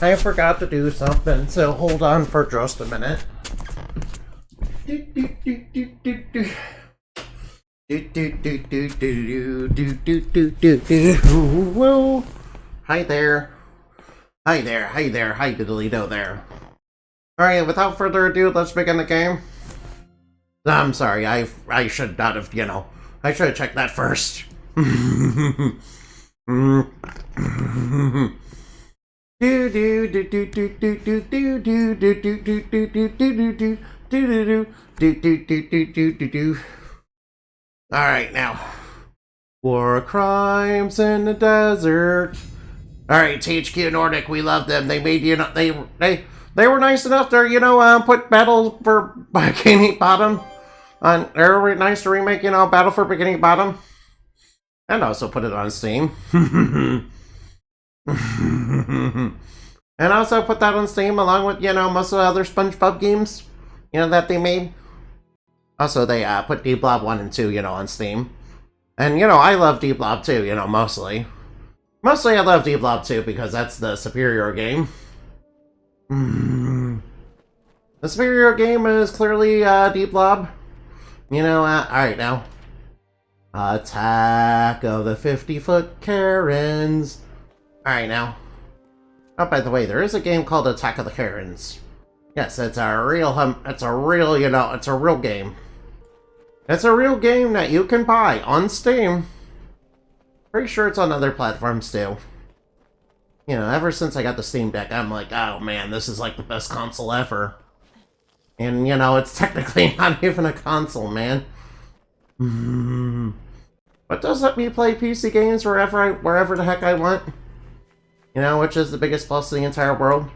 I forgot to do something, so hold on for just a minute. Whoa. Hi there. Hi there, hi there, hi diddly-do there. Alright, without further ado, let's begin the game. I'm sorry, I should not have, I should have checked that first. Alright, now. War crimes in the desert. Alright, THQ Nordic, we love them. They made, they were nice enough to, put Battle for Bikini Bottom on. They were nice to remake, Battle for Bikini Bottom. And also put it on Steam. And also put that on Steam along with, most of the other SpongeBob games, that they made. Also, they put D-Blob 1 and 2, on Steam. And, I love D-Blob 2, mostly. Mostly I love D-Blob 2 because that's the superior game. The superior game is clearly D-Blob. Alright now. Attack of the 50-foot Karens. Alright now. Oh, by the way, there is a game called Attack of the Karens. Yes, it's a real game. It's a real game that you can buy on Steam. Pretty sure it's on other platforms too. Ever since I got the Steam Deck, I'm like, oh man, this is like the best console ever. And, it's technically not even a console, man. But does let me play PC games wherever the heck I want. Which is the biggest plus in the entire world.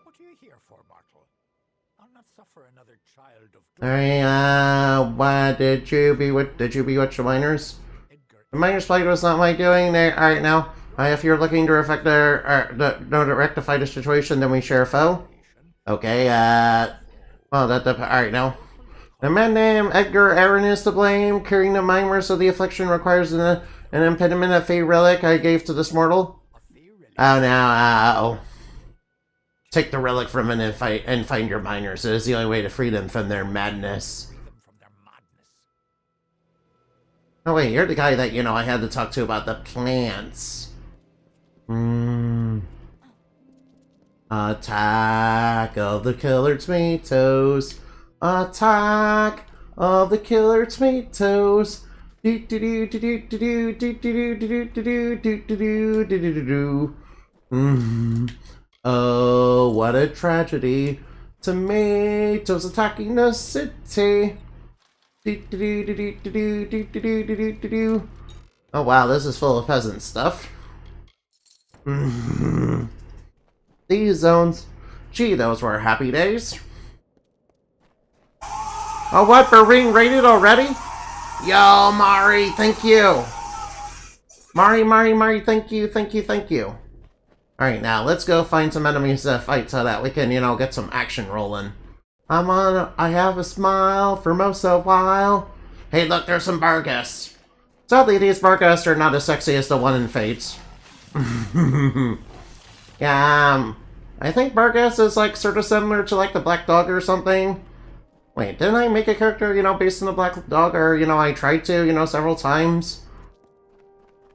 What are you here for, Bartle? I'll not suffer another child of... Why did you bewitch the miners? The miners' plight was not my doing. Alright now. If you're looking to rectify the situation, then we share a foe. Okay, alright now. The man named Edgar Aaron is to blame. Curing the miners of the affliction requires an impediment of fey relic I gave to this mortal. Oh, now, take the relic from him and find your miners. It is the only way to free them from their madness. Oh wait, you're the guy that, I had to talk to about the plants. Attack of the killer tomatoes. Attack of the killer tomatoes. Oh, what a tragedy. Tomatoes attacking the city. Oh wow, this is full of peasant stuff. These zones. Gee, those were happy days. Oh, what? We're being raided already? Yo, Mari, thank you. Mari, thank you. Alright, now, let's go find some enemies to fight so that we can, get some action rolling. I have a smile for most a while. Hey, look, there's some Barghest. Sadly, these Barghest are not as sexy as the one in Fates. Yeah, I think Barghest is, sort of similar to, the Black Dog or something. Wait, didn't I make a character, based on the Black Dog, or, I tried to, several times?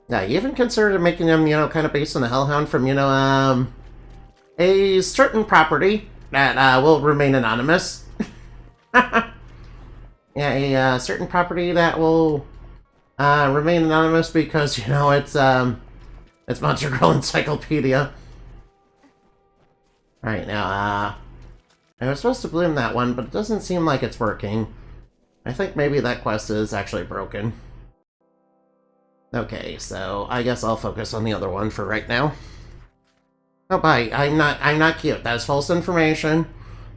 Yeah, I even considered making him, kind of based on the Hellhound from, a certain property that, will remain anonymous. Yeah, a certain property that will, remain anonymous because, it's Monster Girl Encyclopedia. Alright, now, I was supposed to bloom that one, but it doesn't seem like it's working. I think maybe that quest is actually broken. Okay, so I guess I'll focus on the other one for right now. Oh, bye. I'm not cute. That is false information.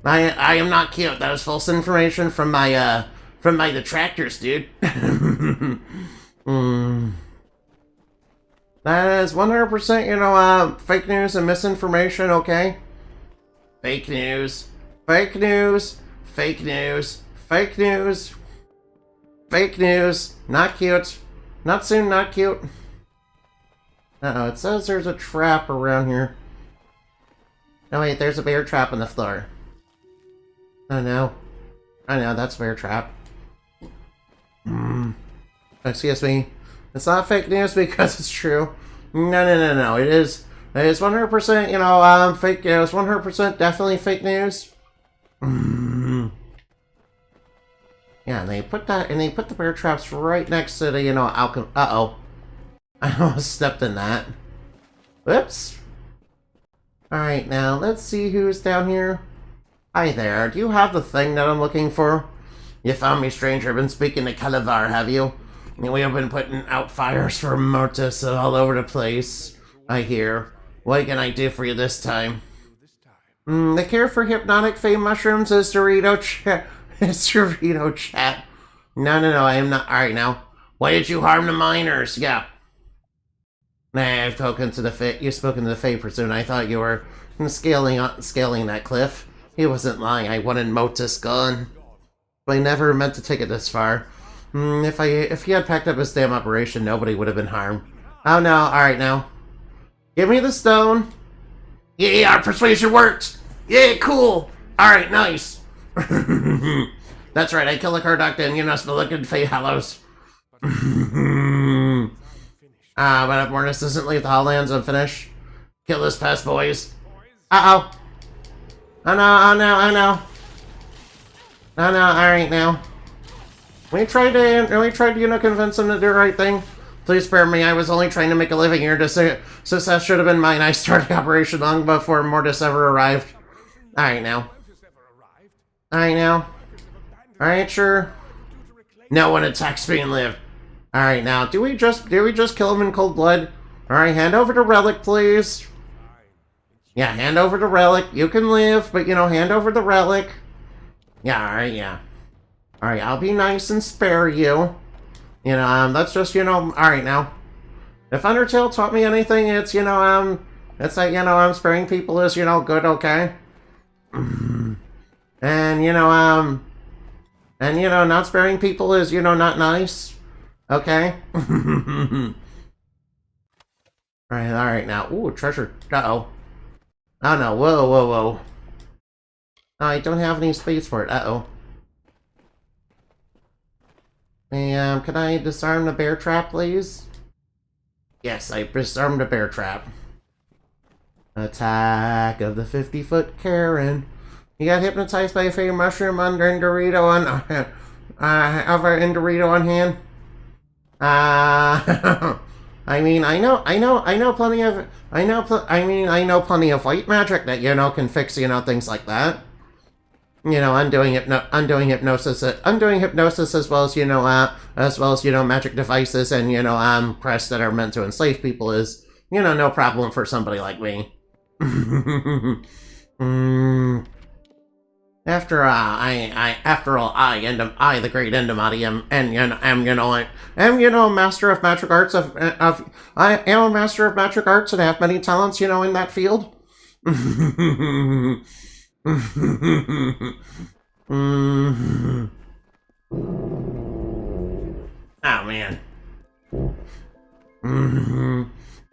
I am not cute. That is false information from my detractors, dude. That is 100%, fake news and misinformation, okay? Fake news. Fake news. Fake news. Fake news. Fake news. Not cute. Not soon, not cute. Uh-oh, it says there's a trap around here. No, wait, there's a bear trap on the floor. Oh, no. I know, that's a bear trap. Excuse me. It's not fake news because it's true. No. It is 100%, fake news. 100% definitely fake news. Yeah, and they put the bear traps right next to the, uh-oh. I almost stepped in that. Whoops. Alright, now, let's see who's down here. Hi there, do you have the thing that I'm looking for? You found me, stranger. Been speaking to Calavar, have you? We have been putting out fires for Mortis all over the place, I hear. What can I do for you this time? The cure for hypnotic fame mushrooms is Dorito chat. It's Dorito chat. No, I am not. Alright, now. Why did you harm the miners? Yeah. Nah, I've spoken to the Fae. You've spoken to the Fae Pursuit. I thought you were scaling that cliff. He wasn't lying. I wanted Motus gone. But I never meant to take it this far. If he had packed up his damn operation, nobody would have been harmed. Oh no, alright now. Give me the stone. Yeah, our persuasion worked! Yeah, cool! Alright, nice! That's right, I killed the Carduct and you must be looking Fae Hallows. But if Mortis doesn't leave the Halllands unfinished, kill this pest, boys. Uh-oh. Oh no. Alright now. We tried to, convince him to do the right thing. Please spare me, I was only trying to make a living here. Success should have been mine. I started the operation long before Mortis ever arrived. Alright now. Alright, sure. No one attacks me and live. Alright now, do we just kill him in cold blood? Alright, hand over the relic, please. Yeah, hand over the relic. You can live, but hand over the relic. Yeah, alright, yeah. Alright, I'll be nice and spare you. That's just, alright now. If Undertale taught me anything, it's, it's like, sparing people is, good, okay? And, not sparing people is, not nice. Okay? Alright now. Ooh, treasure. Uh-oh. Oh no, whoa. I don't have any space for it, uh-oh. Hey, can I disarm the bear trap, please? Yes, I disarmed the bear trap. Attack of the 50-foot Karen. You got hypnotized by a fairy mushroom under in Dorito on, over in Dorito on hand. I mean, I know plenty of white magic that, can fix, things like that. Undoing hypnosis as well as, magic devices and, crests that are meant to enslave people is, no problem for somebody like me. After all, I, the great Endemati, am master of magic arts I am a master of magic arts and have many talents, in that field. Oh man.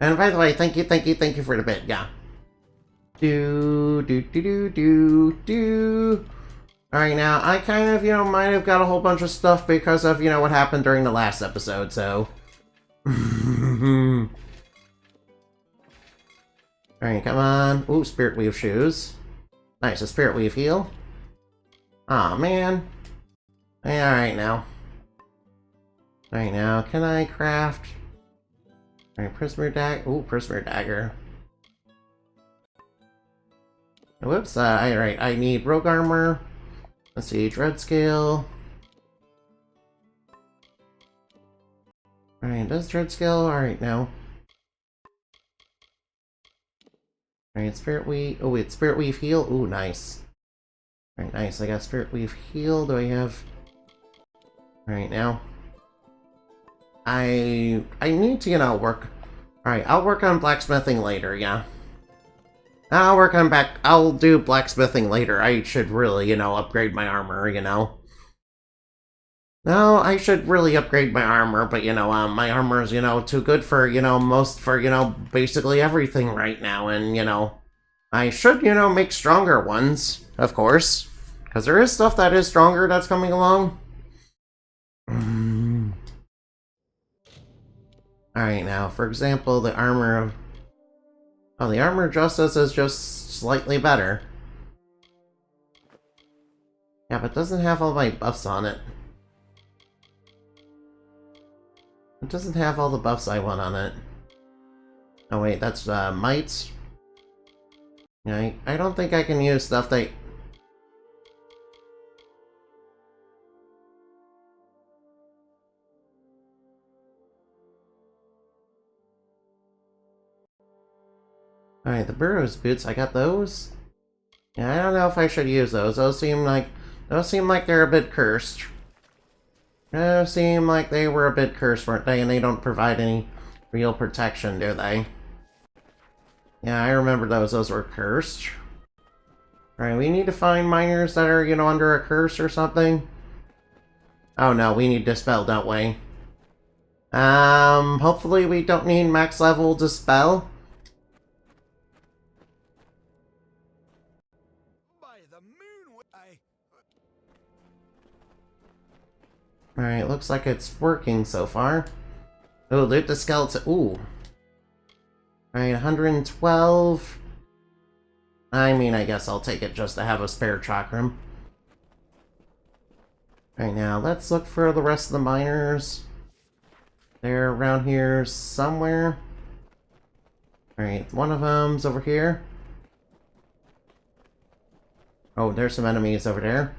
And by the way, thank you for the bit, yeah. Alright, now, I kind of, might have got a whole bunch of stuff because of, what happened during the last episode, so. Alright, come on. Ooh, Spirit Weave shoes. Nice, a Spirit Weave heal. Aw, man. Hey, alright now. Alright now, can I craft? Alright, Prisoner Dagger. Ooh, Prisoner Dagger. Whoops, alright, I need Rogue Armor. Let's see, Dread Scale. Alright, does Dread Scale? Alright, now. Alright, Spirit Weave. Oh, wait, Spirit Weave heal. Ooh, nice. Alright, nice. I got Spirit Weave heal. Do I have... Alright, now. I need to, work... Alright, I'll work on blacksmithing later, yeah. I'll do blacksmithing later. I should really, upgrade my armor, No, I should really upgrade my armor, but my armor is, too good for, basically everything right now, and, I should, make stronger ones, of course, because there is stuff that is stronger that's coming along. Alright, now, for example, the armor of... Oh, the armor of justice is just slightly better. Yeah, but it doesn't have all my buffs on it. It doesn't have all the buffs I want on it. Oh wait, that's might. Yeah, I don't think I can use stuff that... Alright, the Burrow's boots, I got those? Yeah, I don't know if I should use those. Those seem like they're a bit cursed. Those seem like they were a bit cursed, weren't they? And they don't provide any real protection, do they? Yeah, I remember those. Those were cursed. Alright, we need to find miners that are, under a curse or something. Oh no, we need Dispel, don't we? Hopefully we don't need max level Dispel. By the moon, Alright, looks like it's working so far. Oh, loot the skeleton. Ooh. Alright, 112. I mean, I guess I'll take it just to have a spare chakram. Alright, now let's look for the rest of the miners. They're around here somewhere. Alright, one of them's over here. Oh, there's some enemies over there.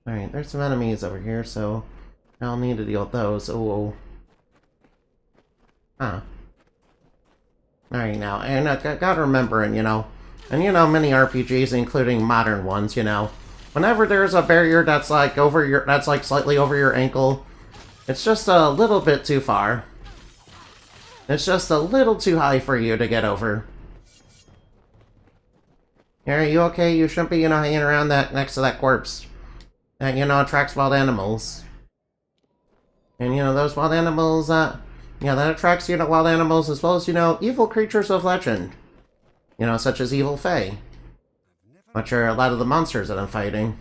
Alright, there's some enemies over here, so I'll need to deal with those. Oh. Huh. Alright, now, and I gotta remember, and many RPGs, including modern ones, whenever there's a barrier that's like slightly over your ankle, it's just a little bit too far. It's just a little too high for you to get over. Are you okay? You shouldn't be, hanging around that next to that corpse. That, attracts wild animals. And, those wild animals, yeah, that attracts, wild animals as well as, evil creatures of legend. Such as evil fae. Which are a lot of the monsters that I'm fighting.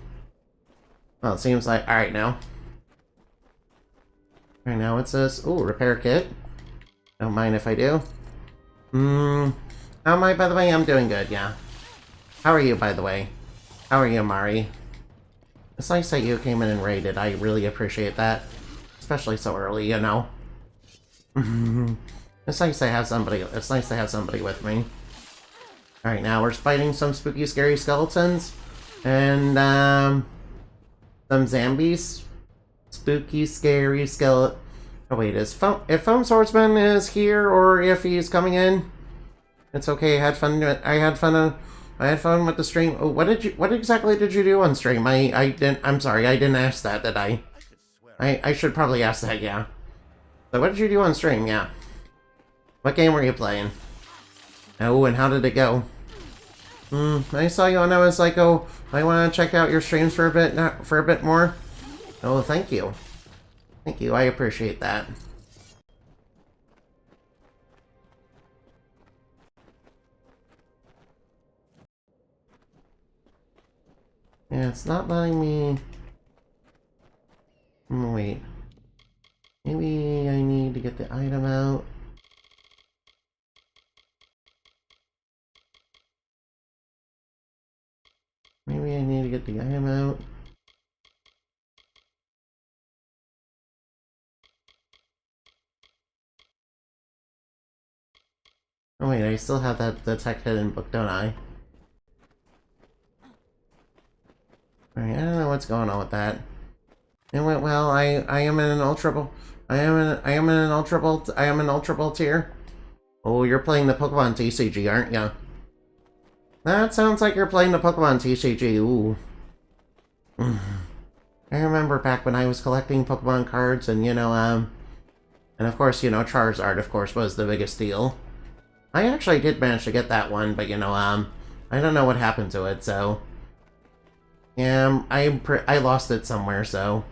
Well, it seems like... Alright, now. Alright, now what's this? Ooh, repair kit. Don't mind if I do. How am I, by the way? I'm doing good, yeah. How are you, by the way? How are you, Mari? It's nice that you came in and raided. I really appreciate that. Especially so early, It's nice to have somebody with me. Alright, now we're fighting some spooky, scary skeletons. And, some zombies. Spooky, scary skeleton. Oh wait, if Foam Swordsman is here, or if he's coming in, it's okay. I had fun with the stream. Oh, what exactly did you do on stream? I'm sorry, I didn't ask that, did I? I should probably ask that, yeah. So what did you do on stream, yeah? What game were you playing? Oh, and how did it go? I saw you and I was like, oh, I want to check out your streams for a bit more. Oh, thank you. Thank you, I appreciate that. Yeah, it's not letting me... Wait. Maybe I need to get the item out. Maybe I need to get the item out. Oh wait, I still have the tech hidden book, don't I? Alright, I don't know what's going on with that. It went well. I am in an ultra ball tier. Oh, you're playing the Pokemon TCG, aren't ya? That sounds like you're playing the Pokemon TCG. Ooh. I remember back when I was collecting Pokemon cards, and and of course, Charizard, of course, was the biggest deal. I actually did manage to get that one, but I don't know what happened to it, so Yeah, I lost it somewhere, so.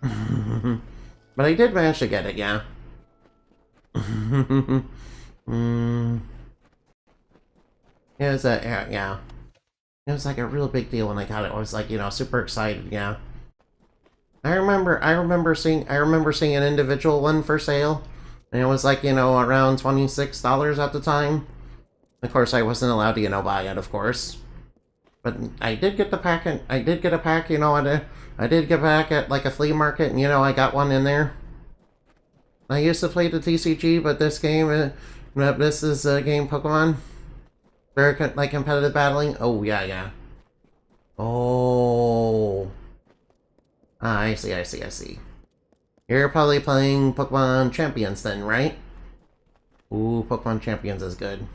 But I did manage to get it, yeah. mm. It was yeah. It was like a real big deal when I got it. I was like, super excited, yeah. I remember seeing an individual one for sale. And it was like, around $26 at the time. Of course, I wasn't allowed to, buy it, of course. But I did get the pack, and I did get a pack, I did get back at like a flea market, and I got one in there. I used to play the TCG, but this game, this is a game Pokemon. Very like competitive battling. Oh yeah, yeah. Oh, I see. You're probably playing Pokemon Champions then, right? Ooh, Pokemon Champions is good.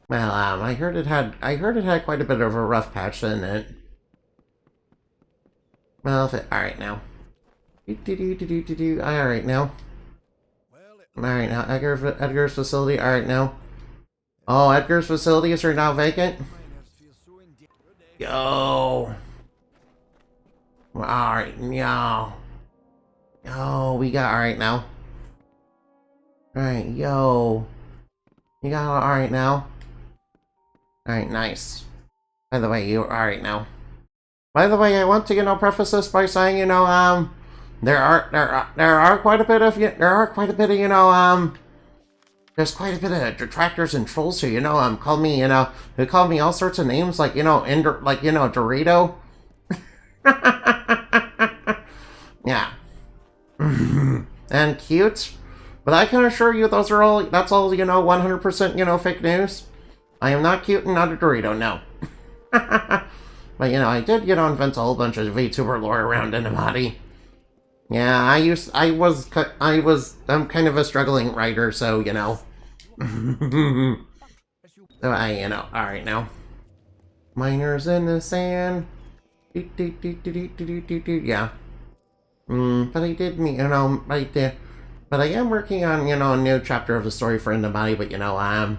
Well, I heard it had quite a bit of a rough patch, didn't it? Well, alright now. Alright now. Alright now, Edgar's facility, alright now. Oh, Edgar's facilities are now vacant? Yo! Alright, yo. Yo, we got alright now. Alright, yo. You got alright now? Alright, nice. By the way, you're alright now. By the way, I want to, preface this by saying, there are quite a bit of, there's quite a bit of detractors and trolls who, who call me all sorts of names, like, Dorito. Yeah. And cute. But I can assure you that's all, 100%, fake news. I am not cute and not a Dorito, no. But, I did, invent a whole bunch of VTuber lore around Inamati. Yeah, I'm kind of a struggling writer, so, So alright now. Miners in the sand. Yeah. But I did, but I am working on, a new chapter of the story for Inamati, but, I'm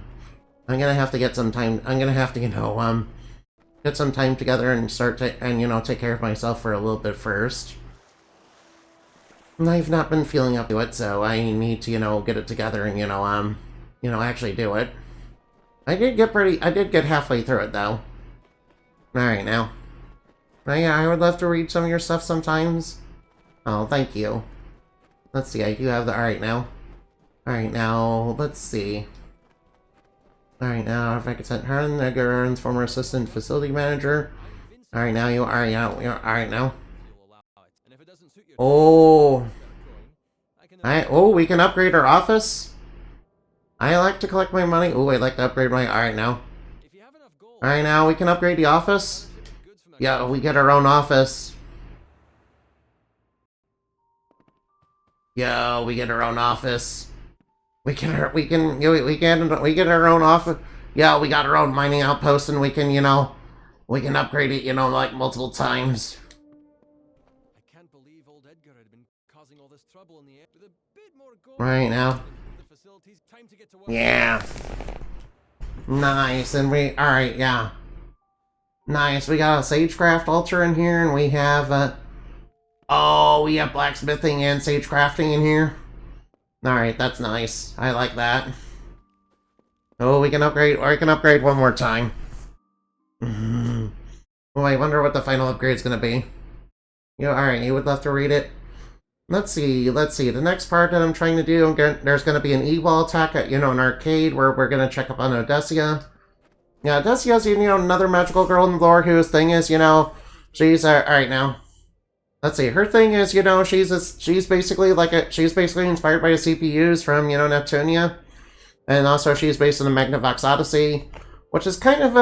gonna have to get some time, get some time together and take care of myself for a little bit first. And I've not been feeling up to it, so I need to, get it together and, actually do it. I did get halfway through it, though. Alright, now. Yeah, I would love to read some of your stuff sometimes. Oh, thank you. Let's see, I do have the alright now. Alright, now, let's see. Alright, now, if I could send her and Edgar's former assistant facility manager. Alright, now, you're alright now. Oh. We can upgrade our office? I like to collect my money. Oh, I'd like to upgrade my... Alright, now. Alright, now, we can upgrade the office? Yeah, we get our own office. Yo, we get our own office. We get our own office. Yeah, we got our own mining outpost, and we can, we can upgrade it, like multiple times. I can't believe old Edgar had been causing all this trouble in the air. With a bit more gold right now. The facilities, time to get to work. Yeah. Nice, and alright, yeah. Nice, we got a Sagecraft altar in here, and we have, we have blacksmithing and sagecrafting in here. Alright, that's nice. I like that. Oh, we can upgrade, or I can upgrade one more time. Oh, I wonder what the final upgrade's gonna be. Alright, you would love to read it? Let's see. The next part that I'm trying to do, there's gonna be an E-ball attack at, an arcade where we're gonna check up on Odessia. Yeah, Odessia's, another magical girl in the lore whose thing is, she's, alright now. Let's see, her thing is, she's basically inspired by the CPUs from, Neptunia. And also she's based in the Magnavox Odyssey, which is kind of,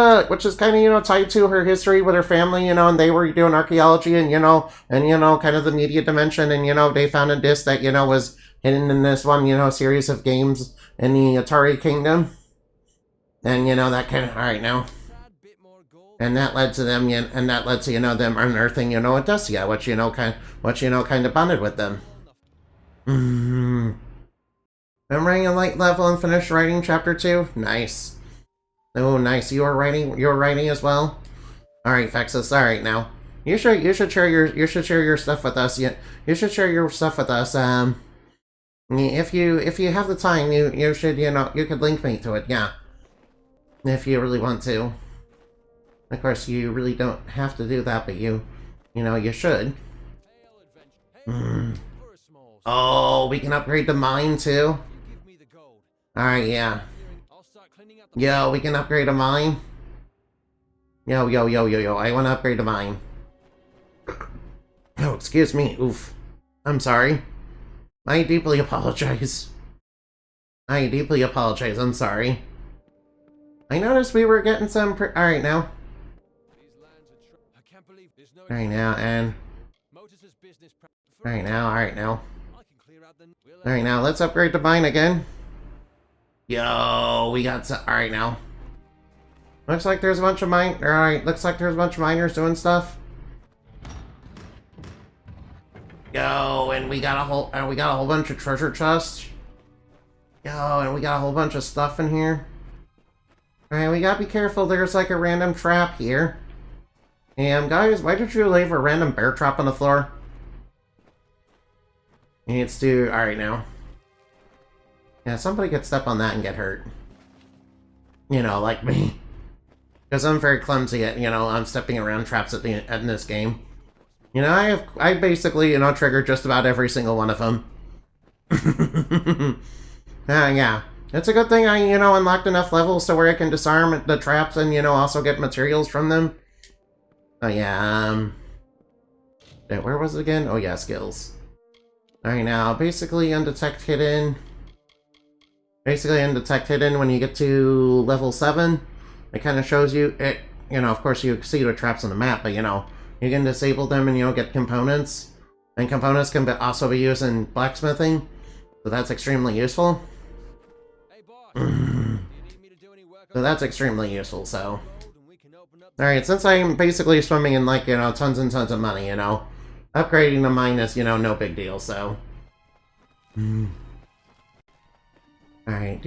tied to her history with her family, and they were doing archaeology and, kind of the media dimension, and, they found a disc that, was hidden in this one, series of games in the Atari Kingdom. And, that kind of, alright now. And that led to them, them unearthing, Odessia, which, kind of bonded with them. I'm writing a light level and finished writing chapter 2. Nice. Oh, nice. You're writing as well? Alright, Fexus, alright now. You should share your stuff with us. You should share your stuff with us. If you have the time, you should, you could link me to it, yeah. If you really want to. Of course, you really don't have to do that, but you should. Oh, we can upgrade the mine too? Alright, yeah. Yo, we can upgrade a mine? Yo, I want to upgrade the mine. Oh, excuse me, oof. I'm sorry. I deeply apologize. I'm sorry. I noticed we were getting some alright now. Alright now, and... Alright now. Alright now, let's upgrade the mine again. Yo, we got some... Alright now. Looks like there's a bunch of miners doing stuff. Yo, and we got a whole bunch of treasure chests. Yo, and we got a whole bunch of stuff in here. Alright, we gotta be careful. There's like a random trap here. And guys, why did you leave a random bear trap on the floor? It's to... Alright now. Yeah, somebody could step on that and get hurt. Like me. Because I'm very clumsy at, I'm stepping around traps in this game. I basically, triggered just about every single one of them. Yeah. It's a good thing I, unlocked enough levels to where I can disarm the traps and, also get materials from them. Oh, yeah, where was it again? Oh, yeah, skills. Alright, now, basically undetect hidden. When you get to level 7. It kind of shows you, of course you see the traps on the map, but, you can disable them and, get components. And components can also be used in blacksmithing. So that's extremely useful. So that's extremely useful, so... Alright, since I'm basically swimming in, like, tons and tons of money, upgrading the mine is, no big deal, so... Alright,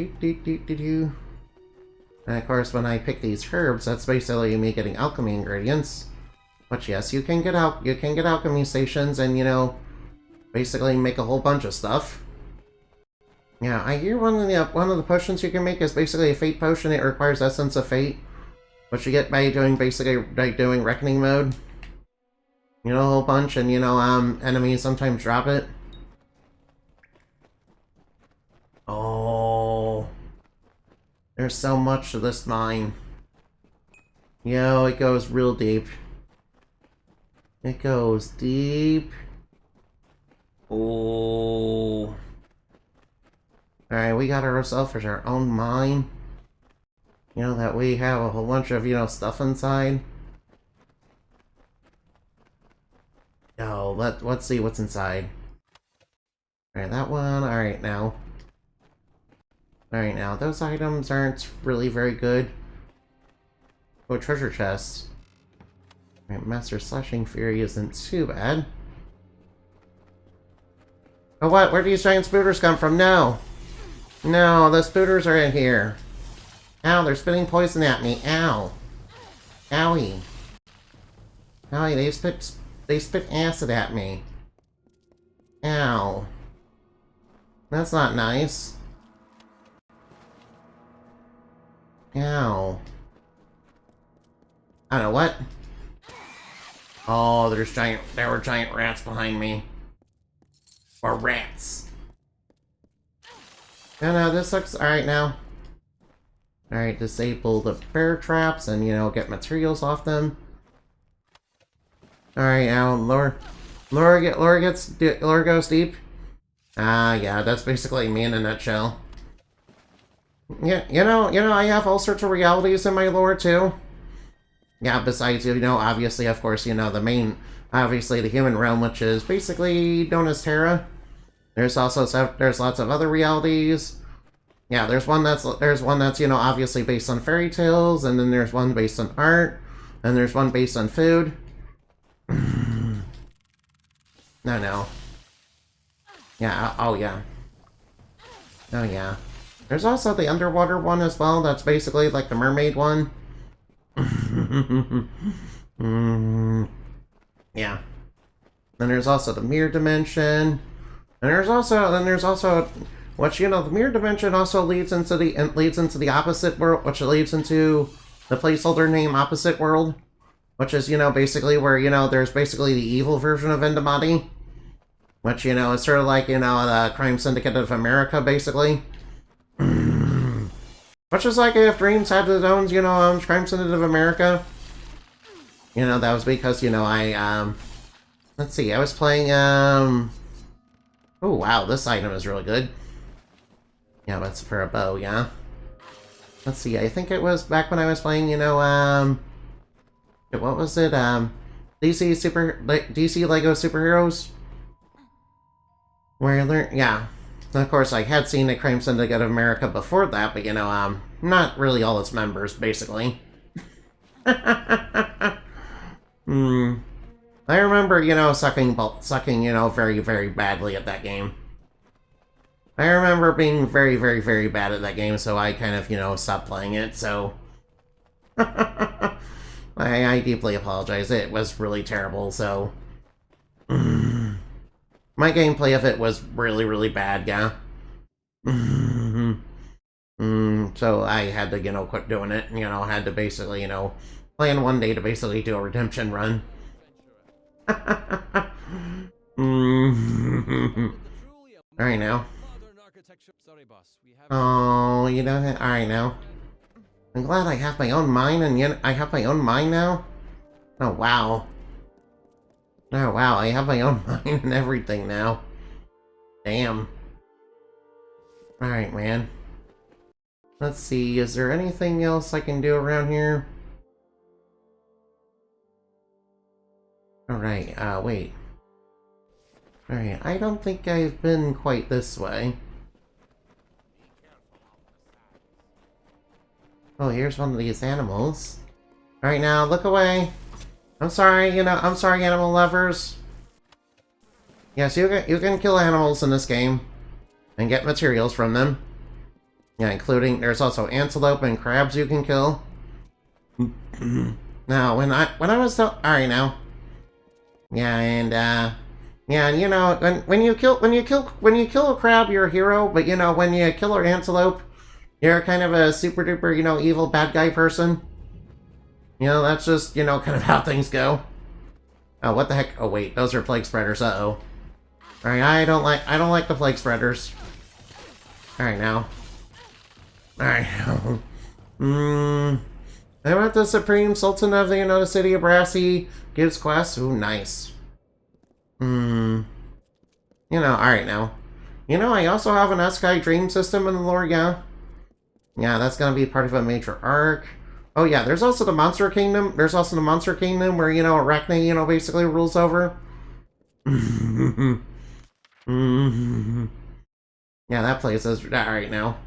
And of course, when I pick these herbs, that's basically me getting alchemy ingredients. Which, yes, you can get alchemy stations and, basically make a whole bunch of stuff. Yeah, I hear one of the potions you can make is basically a fate potion. It requires essence of fate, which you get by doing reckoning mode. A whole bunch, and enemies sometimes drop it. Oh, there's so much to this mine. Yo, it goes real deep. It goes deep. Oh. Alright, we got ourselves our own mine. That we have a whole bunch of, stuff inside. Yo, let's see what's inside. Alright, that one. Alright, now. Alright, now, those items aren't really very good. Oh, treasure chest. Alright, Master Slashing Fury isn't too bad. Oh, what? Where do these giant spooters come from? No! No, the spooters are in here. Ow, they're spitting poison at me. Ow. Owie. Owie, they spit acid at me. Ow. That's not nice. Ow. I don't know what. Oh, there were giant rats behind me. Or rats. No, this looks alright now. Alright, disable the bear traps and, get materials off them. Alright, now, lore goes deep. Yeah, that's basically me in a nutshell. Yeah, I have all sorts of realities in my lore, too. Yeah, besides, obviously, of course, the main, obviously, the human realm, which is basically known as Terra. There's lots of other realities. Yeah, there's one that's obviously based on fairy tales, and then there's one based on art, and there's one based on food. No. Yeah, oh yeah. Oh yeah. There's also the underwater one as well, that's basically like the mermaid one. Yeah. Then there's also the mirror dimension. And there's also which, you know, the mirror dimension also leads into the opposite world, which leads into the placeholder name opposite world, which is, you know, basically where, you know, there's basically the evil version of Endemati, which, you know, is sort of like, you know, the Crime Syndicate of America, basically. Which is like if Dreams had its own, you know, Crime Syndicate of America. You know, that was because, you know, let's see, I was playing, oh, wow, this item is really good. Yeah, that's for a bow, yeah. Let's see, I think it was back when I was playing, you know, what was it, DC Lego Superheroes? Where I learned, yeah. Of course, I had seen the Crime Syndicate of America before that, but, you know, not really all its members, basically. I remember, you know, sucking, you know, very, very badly at that game. I remember being very, very, very bad at that game, so I kind of, you know, stopped playing it, so... I deeply apologize. It was really terrible, so... My gameplay of it was really, really bad, yeah. So I had to, you know, quit doing it, you know, had to basically, you know, plan one day to basically do a redemption run. Alright now. Oh, you know, alright now. I'm glad I have my own mine, and yet I have my own mine now? Oh, wow. Oh, wow, I have my own mine and everything now. Damn. Alright, man. Let's see, is there anything else I can do around here? Alright, wait. Alright, I don't think I've been quite this way. Oh, here's one of these animals. Alright, now, look away. I'm sorry, you know, I'm sorry, animal lovers. Yes, you can kill animals in this game. And get materials from them. Yeah, including, there's also antelope and crabs you can kill. Now, when I was alright now. Yeah, and, yeah, and you know, when you kill a crab, you're a hero, but you know, when you kill an antelope, you're kind of a super duper, you know, evil bad guy person. You know, that's just, you know, kind of how things go. Oh, what the heck? Oh, wait, those are plague spreaders, uh-oh. Alright, I don't like the plague spreaders. Alright, now. Alright, now. I want the Supreme Sultan of the, you know, the city of Brassy gives quests. Ooh, nice. You know, alright now. You know, I also have an Eskai Dream system in the lore, yeah. Yeah, that's gonna be part of a major arc. Oh yeah, there's also the Monster Kingdom. There's also the Monster Kingdom where, you know, Arachne, you know, basically rules over. Yeah, that place is alright now.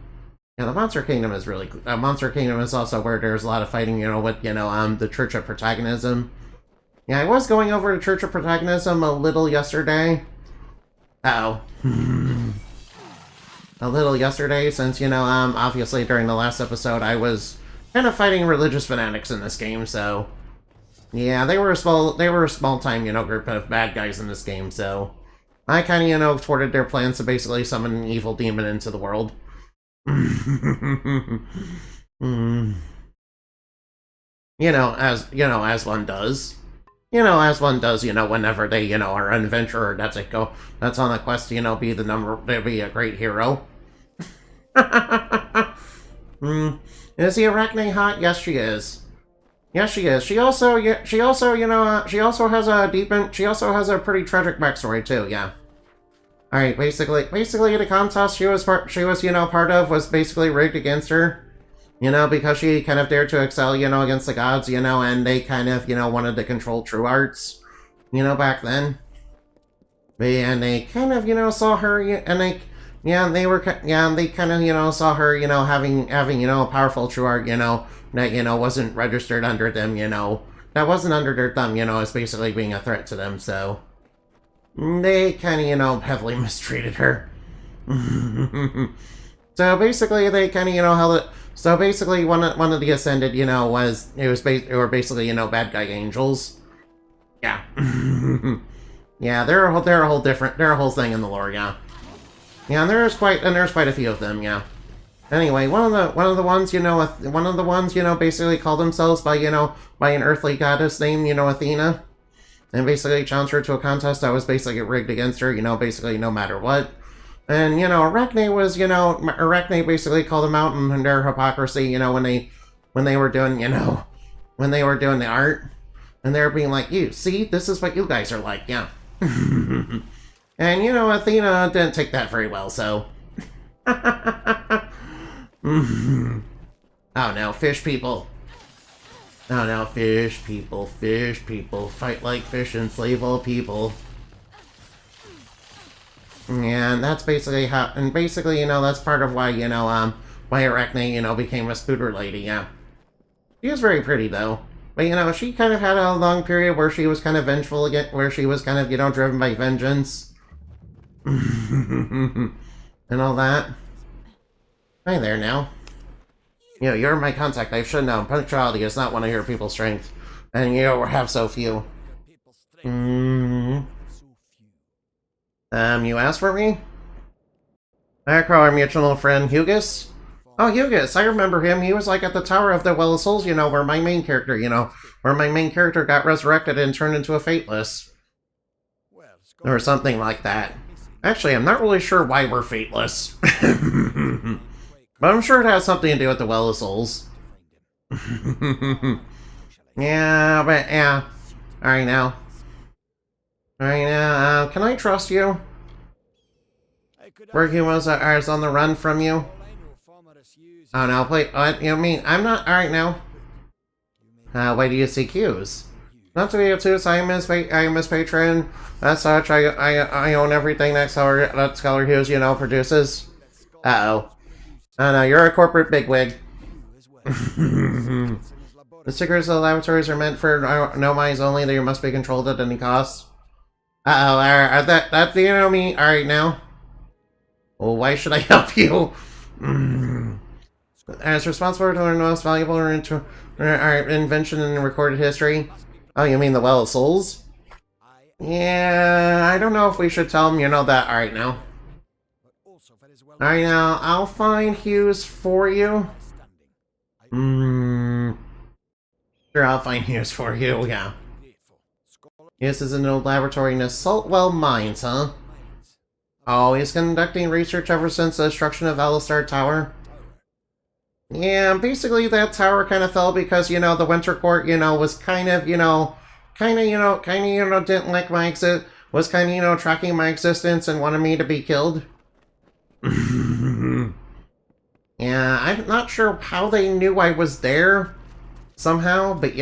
Yeah, the Monster Kingdom is really cool. Monster Kingdom is also where there's a lot of fighting, you know, with, you know, the Church of Protagonism. Yeah, I was going over to Church of Protagonism a little yesterday. Uh-oh. A little yesterday, since, you know, obviously during the last episode I was kind of fighting religious fanatics in this game, so... Yeah, they were a small time, you know, group of bad guys in this game, so... I kind of, you know, thwarted their plans to basically summon an evil demon into the world. You know, as one does. You know, as one does, you know, whenever they, you know, are an adventurer that's on a quest to, you know, be a great hero. Is the Arachne hot? Yes, she is. Yes, she is. She also, you know, she also has a pretty tragic backstory too. Yeah. All right. Basically, the contest she was, you know, part of was basically rigged against her. You know, because she kind of dared to excel, you know, against the gods, you know, and they kind of, you know, wanted to control true arts, you know, back then. And they kind of, you know, saw her, and they kind of, you know, saw her, you know, having, you know, a powerful true art, you know, that, you know, wasn't registered under them, you know, that wasn't under their thumb, you know, as basically being a threat to them, so. They kind of, you know, heavily mistreated her. So basically, they kind of, held it. So basically, one of the Ascended, were basically, bad guy angels. Yeah. Yeah, they're a whole different, they're a whole thing in the lore, yeah. Yeah, and there's quite a few of them, yeah. Anyway, one of the ones, basically called themselves by an earthly goddess named, Athena. And basically challenged her to a contest that was basically rigged against her, basically no matter what. And, Arachne basically called them out in their hypocrisy, when they were doing, when they were doing the art. And they were being like, you, see, this is what you guys are like, yeah. And, Athena didn't take that very well, so. Oh no, fish people. Oh no, fish people, fight like fish and slave all people. Yeah, and that's basically how, and basically, that's part of why, why Arachne, became a scooter lady, yeah. She was very pretty, though. But, she kind of had a long period where she was kind of vengeful again, where she was kind of, driven by vengeance. And all that. Hi there, now. You're my contact. I should know. Punctuality is not one of your people's strengths. And you have so few. You asked for me? I call our mutual friend, Hugus? Oh, Hugus, I remember him. He was like at the Tower of the Well of Souls, where my main character, where my main character got resurrected and turned into a Fateless. Or something like that. Actually, I'm not really sure why we're Fateless. But I'm sure it has something to do with the Well of Souls. Yeah, but yeah. Alright now. Can I trust you? Working was on the run from you? Oh no, play. What? You mean I'm not? Alright now. Why do you seek cues? Not to be obtuse, I am his patron. As such, I own everything that Scholar Hughes, produces. Uh-oh. Oh no, you're a corporate bigwig. The secrets of the laboratories are meant for no minds only. They must be controlled at any cost. Uh-oh, that you know me. Alright now. Well, why should I help you? As responsible for the most valuable invention in recorded history. Oh, you mean the Well of Souls? Yeah, I don't know if we should tell him that. Alright now. Alright now, I'll find Hughes for you. Sure, I'll find Hughes for you, yeah. Hughes is in an old laboratory in the Saltwell Mines, huh? Oh, he's conducting research ever since the destruction of Alistar Tower. Yeah, basically that tower kind of fell because, the Winter Court, was kind of, didn't like my exit, was kind of, tracking my existence and wanted me to be killed. Yeah, I'm not sure how they knew I was there, somehow, but,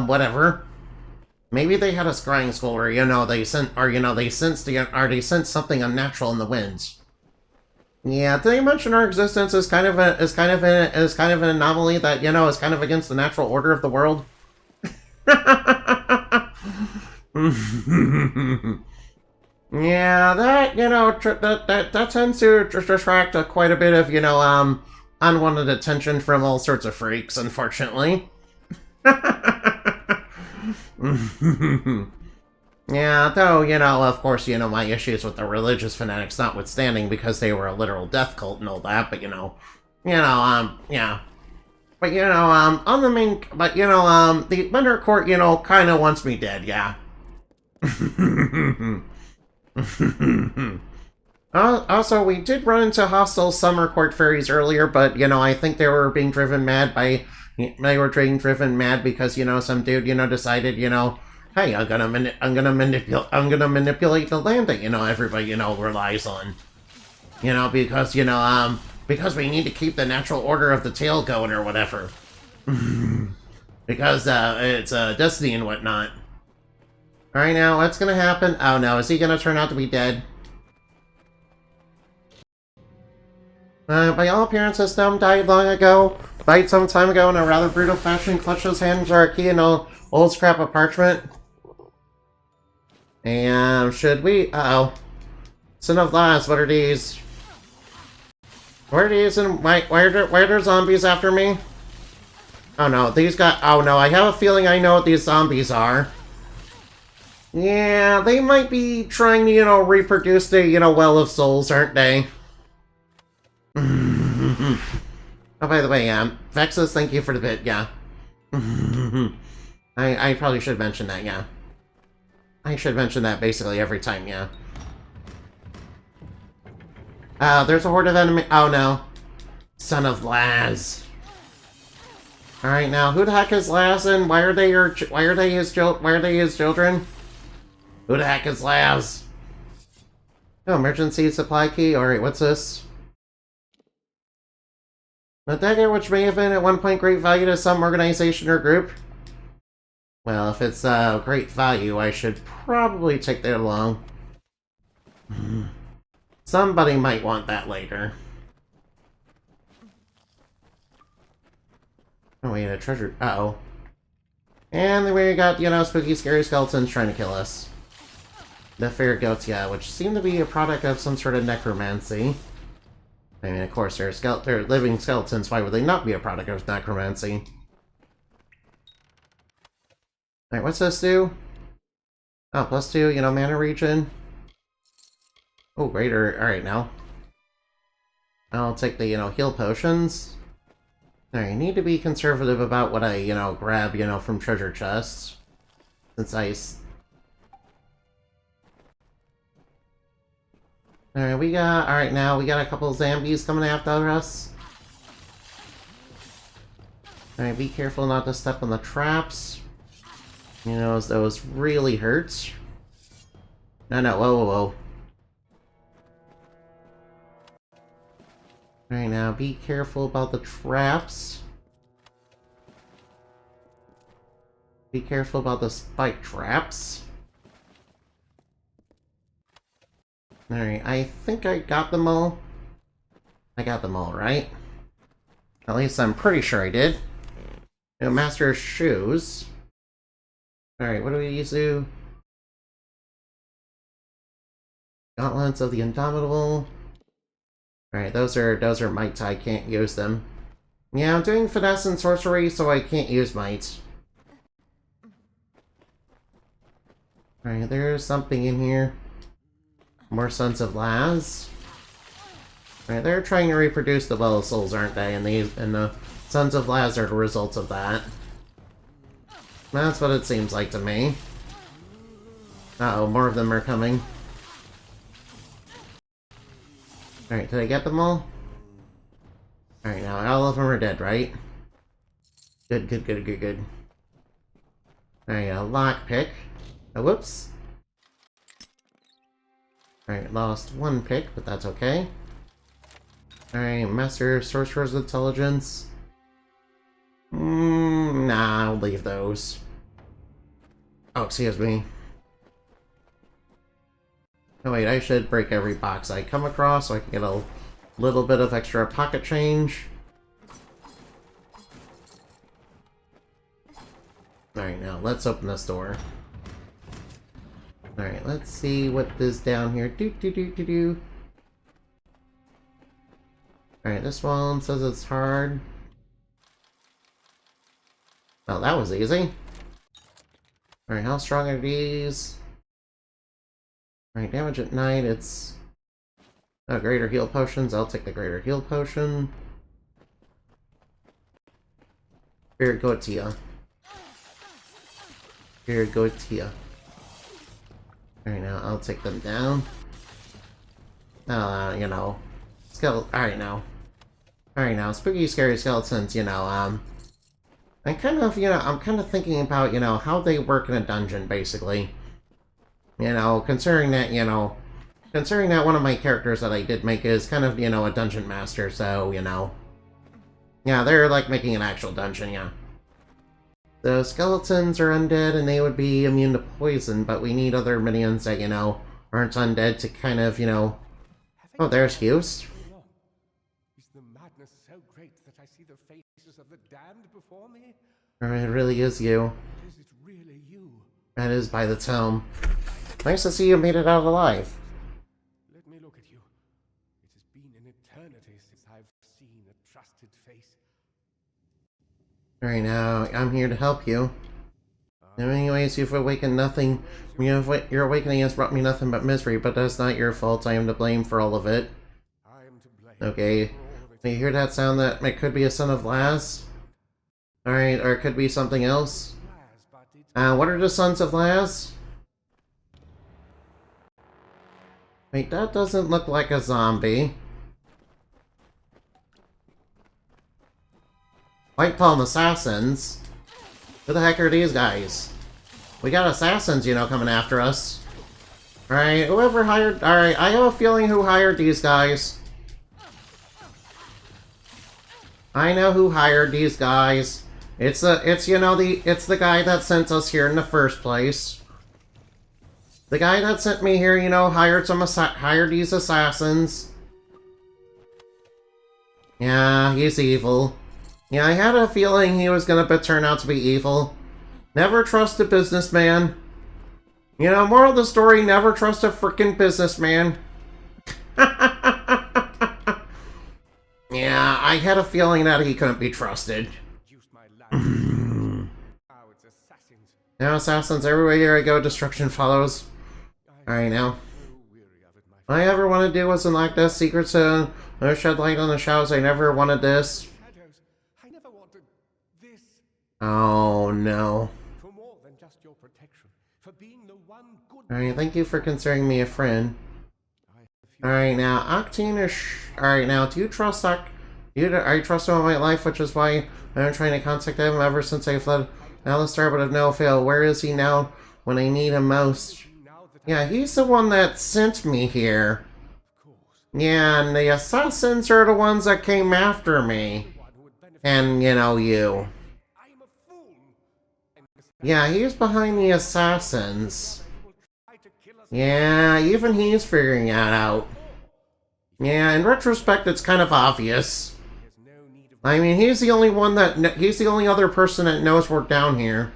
whatever. Maybe they had a scrying school where, they sensed something unnatural in the winds. Yeah, did they mention our existence is kind of an anomaly that, is kind of against the natural order of the world? Yeah, that, that tends to attract quite a bit of, unwanted attention from all sorts of freaks, unfortunately. Yeah, though, of course, my issues with the religious fanatics notwithstanding, because they were a literal death cult and all that, but, yeah. But, on the main, but, the Winter Court, kind of wants me dead, yeah. Also, we did run into hostile Summer Court fairies earlier, but, I think they were being driven mad by, because, some dude, decided, hey, I'm gonna manipulate the land that, everybody, relies on. Because we need to keep the natural order of the tail going or whatever. Because, it's, destiny and whatnot. Alright, now, what's gonna happen? Oh no, is he gonna turn out to be dead? By all appearances, Gnome died long ago. Died some time ago in a rather brutal fashion. Clutched his hands are a key and an old scrap of parchment. And should we? Uh-oh. Sin of Last, what are these? Why are there zombies after me? Oh no, oh no, I have a feeling I know what these zombies are. Yeah, they might be trying to, reproduce the, Well of Souls, aren't they? Oh, by the way, Vexus, thank you for the bit, yeah. I probably should mention that, yeah. I should mention that basically every time, yeah. There's a horde of enemy. Oh no. Son of Laz. Alright, now, who the heck is Laz and why are they his children? Who the heck is Laz? Oh, emergency supply key? Alright, what's this? A dagger which may have been at one point great value to some organization or group? Well, if it's great value, I should probably take that along. Somebody might want that later. Oh wait, a treasure. Uh-oh. And then we got, spooky, scary skeletons trying to kill us. The fair goats, yeah, which seem to be a product of some sort of necromancy. I mean, of course, they're living skeletons. Why would they not be a product of necromancy? Alright, what's this do? Oh, +2, mana regen. Oh, greater. Alright, now. I'll take the, heal potions. Alright, I need to be conservative about what I, grab, from treasure chests. Since Alright, now we got a couple of zombies coming after us. Alright, be careful not to step on the traps. As those really hurt. No, whoa. Alright, now be careful about the traps. Be careful about the spike traps. Alright, I think I got them all. I got them all, right? At least I'm pretty sure I did. Master shoes. Alright, what do we do? Gauntlets of the Indomitable. Alright, those are might. I can't use them. Yeah, I'm doing finesse and sorcery, so I can't use might. Alright, there's something in here. More Sons of Laz. Alright, they're trying to reproduce the Well of Souls, aren't they? And the Sons of Laz are the results of that. That's what it seems like to me. Uh-oh, more of them are coming. Alright, did I get them all? Alright, now all of them are dead, right? Good. Alright, a lockpick. Oh, whoops. Alright, lost one pick, but that's okay. Alright, Master Sorcerer's Intelligence. Nah, I'll leave those. Oh, excuse me. Oh wait, I should break every box I come across so I can get a little bit of extra pocket change. Alright, now let's open this door. Alright, let's see what is down here. Alright, this one says it's hard. Oh, that was easy. Alright, how strong are these? Alright, damage at night, it's... Oh, greater heal potions. I'll take the greater heal potion. Spirit Gotia. Spirit Gotia. Alright, now I'll take them down. Alright now. Spooky, scary skeletons, I'm kind of thinking about, how they work in a dungeon, basically. Considering that one of my characters that I did make is kind of, a dungeon master, so, yeah, they're like making an actual dungeon, yeah. The skeletons are undead and they would be immune to poison, but we need other minions that, aren't undead to kind of, Oh, there's Hughes. Is the madness so great that I see the faces of the damned before me? It really is you. Is it really you? That is by the tome. Nice to see you made it out alive. Let me look at you. It has been an eternity since I've seen a trusted face. Alright, now, I'm here to help you. Anyways, you've awakened nothing. Your awakening has brought me nothing but misery, but that's not your fault. I am to blame for all of it. I am to blame. Okay. For all of it. You hear that sound? That it could be a son of Laz? Alright, or it could be something else. What are the sons of Laz? Wait, that doesn't look like a zombie. White Palm Assassins? Who the heck are these guys? We got assassins, you know, coming after us. Alright, whoever hired... Alright, I have a feeling who hired these guys. I know who hired these guys. It's the guy that sent us here in the first place. The guy that sent me here, you know, hired these assassins. Yeah, he's evil. Yeah, I had a feeling he was gonna turn out to be evil. Never trust a businessman. You know, moral of the story, never trust a freaking businessman. Yeah, I had a feeling that he couldn't be trusted. Now assassins everywhere I go, destruction follows. Alright now. All I ever wanted to do was unlock this secret to shed light on the shadows. I never wanted this. I never wanted this. Oh no. For more than just your protection, for being the one good. Alright, thank you for considering me a friend. Alright now, Octane is alright now, do you trust I trust him with my life, which is why I'm trying to contact him ever since I fled Alistar, but of no avail. Where is he now when I need him most? Yeah, he's the one that sent me here. Yeah, and the assassins are the ones that came after me. And, you know, you. Yeah, he's behind the assassins. Yeah, even he's figuring that out. Yeah, in retrospect, it's kind of obvious. I mean, he's the only other person that knows we're down here.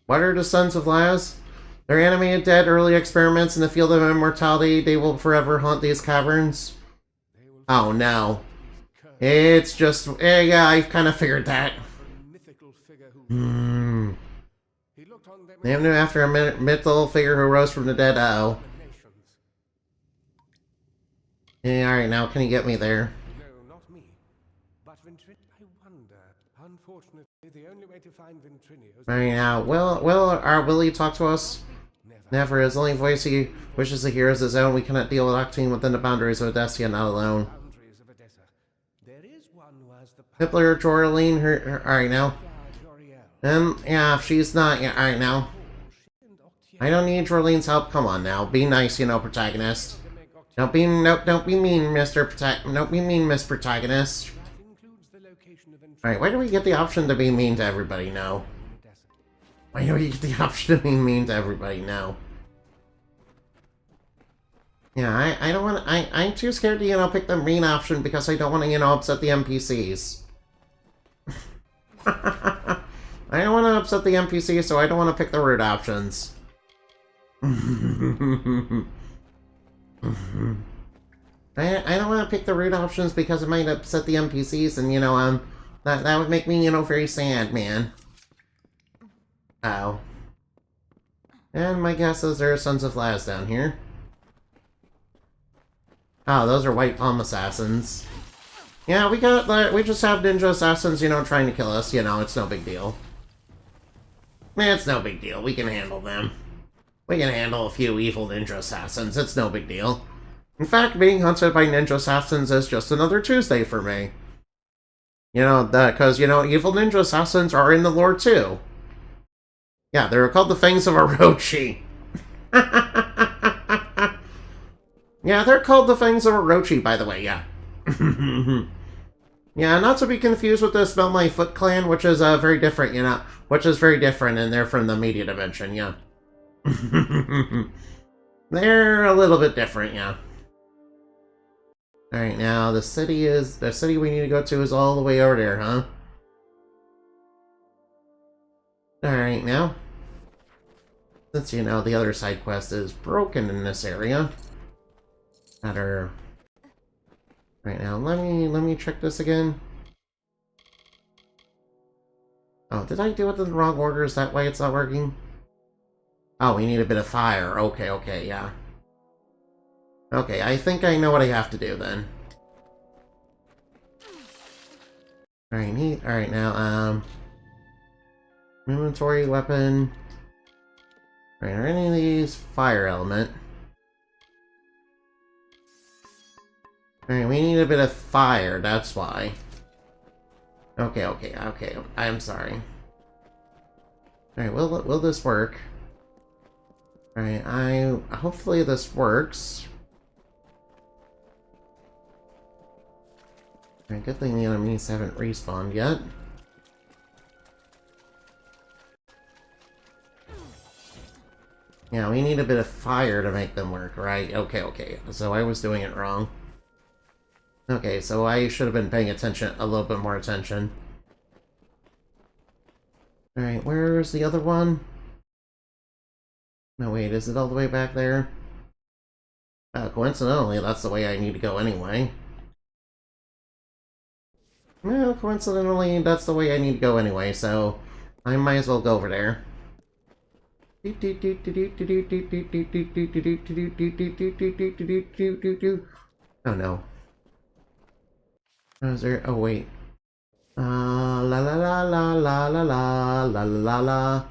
What are the Sons of Laz? They're animated dead early experiments in the field of immortality. They will forever haunt these caverns. Oh no. It's just... yeah, I kind of figured that. Named him after a mythical figure who rose from the dead. Uh-oh. Yeah, alright, now can you get me there? No, not me. But Ventrini, I wonder. Unfortunately, the only way to find Ventrini is... Alright, now, will he talk to us? Never. His only voice he wishes to hear is his own. We cannot deal with Octane within the boundaries of Odessa, not alone. Hitler, Joralene, alright now. Yeah, if she's not, yeah, alright now. I don't need Joralene's help, come on now. Be nice, you know, protagonist. Don't be mean, don't be mean, Miss Protagonist. Alright, why do we get the option to be mean to everybody now? Why do we get the option to be mean to everybody now? Yeah, I don't want to, I'm too scared to, you know, pick the mean option because I don't want to, you know, upset the NPCs. I don't want to upset the NPCs, so I don't want to pick the rude options. I don't want to pick the rude options because it might upset the NPCs, and, you know, that would make me, you know, very sad, man. Oh. And my guess is there are Sons of Laz down here. Oh, those are White Palm Assassins. Yeah, we just have ninja assassins, you know, trying to kill us, you know, it's no big deal. It's no big deal, we can handle them. We can handle a few evil ninja assassins, it's no big deal. In fact, being hunted by ninja assassins is just another Tuesday for me. You know, because, you know, evil ninja assassins are in the lore too. Yeah, they're called the Fangs of Orochi. Yeah, they're called the Fangs of Orochi, by the way, yeah. Yeah, not to be confused with the Smell My Foot clan, which is very different, you know. Which is very different, and they're from the media dimension, yeah. They're a little bit different, yeah. Alright, now the city we need to go to is all the way over there, huh? Alright, now. Since, you know, the other side quest is broken in this area. Matter Right now, let me check this again. Oh, did I do it in the wrong order? Is that why it's not working? Oh, we need a bit of fire. Okay, okay, yeah. Okay, I think I know what I have to do then. Alright, neat. Alright, now, inventory, weapon. Alright, are any of these fire element? Alright, we need a bit of fire, that's why. Okay, okay, okay. I'm sorry. Alright, will this work? Alright, hopefully this works. Alright, good thing the enemies haven't respawned yet. Yeah, we need a bit of fire to make them work, right? Okay, okay. So I was doing it wrong. Okay, so I should have been paying attention, a little bit more attention. Alright, where's the other one? No, wait, is it all the way back there? Coincidentally, that's the way I need to go anyway. Well, coincidentally, that's the way I need to go anyway, so I might as well go over there. Oh no. Is there? Oh wait. La la la la la la la la la la.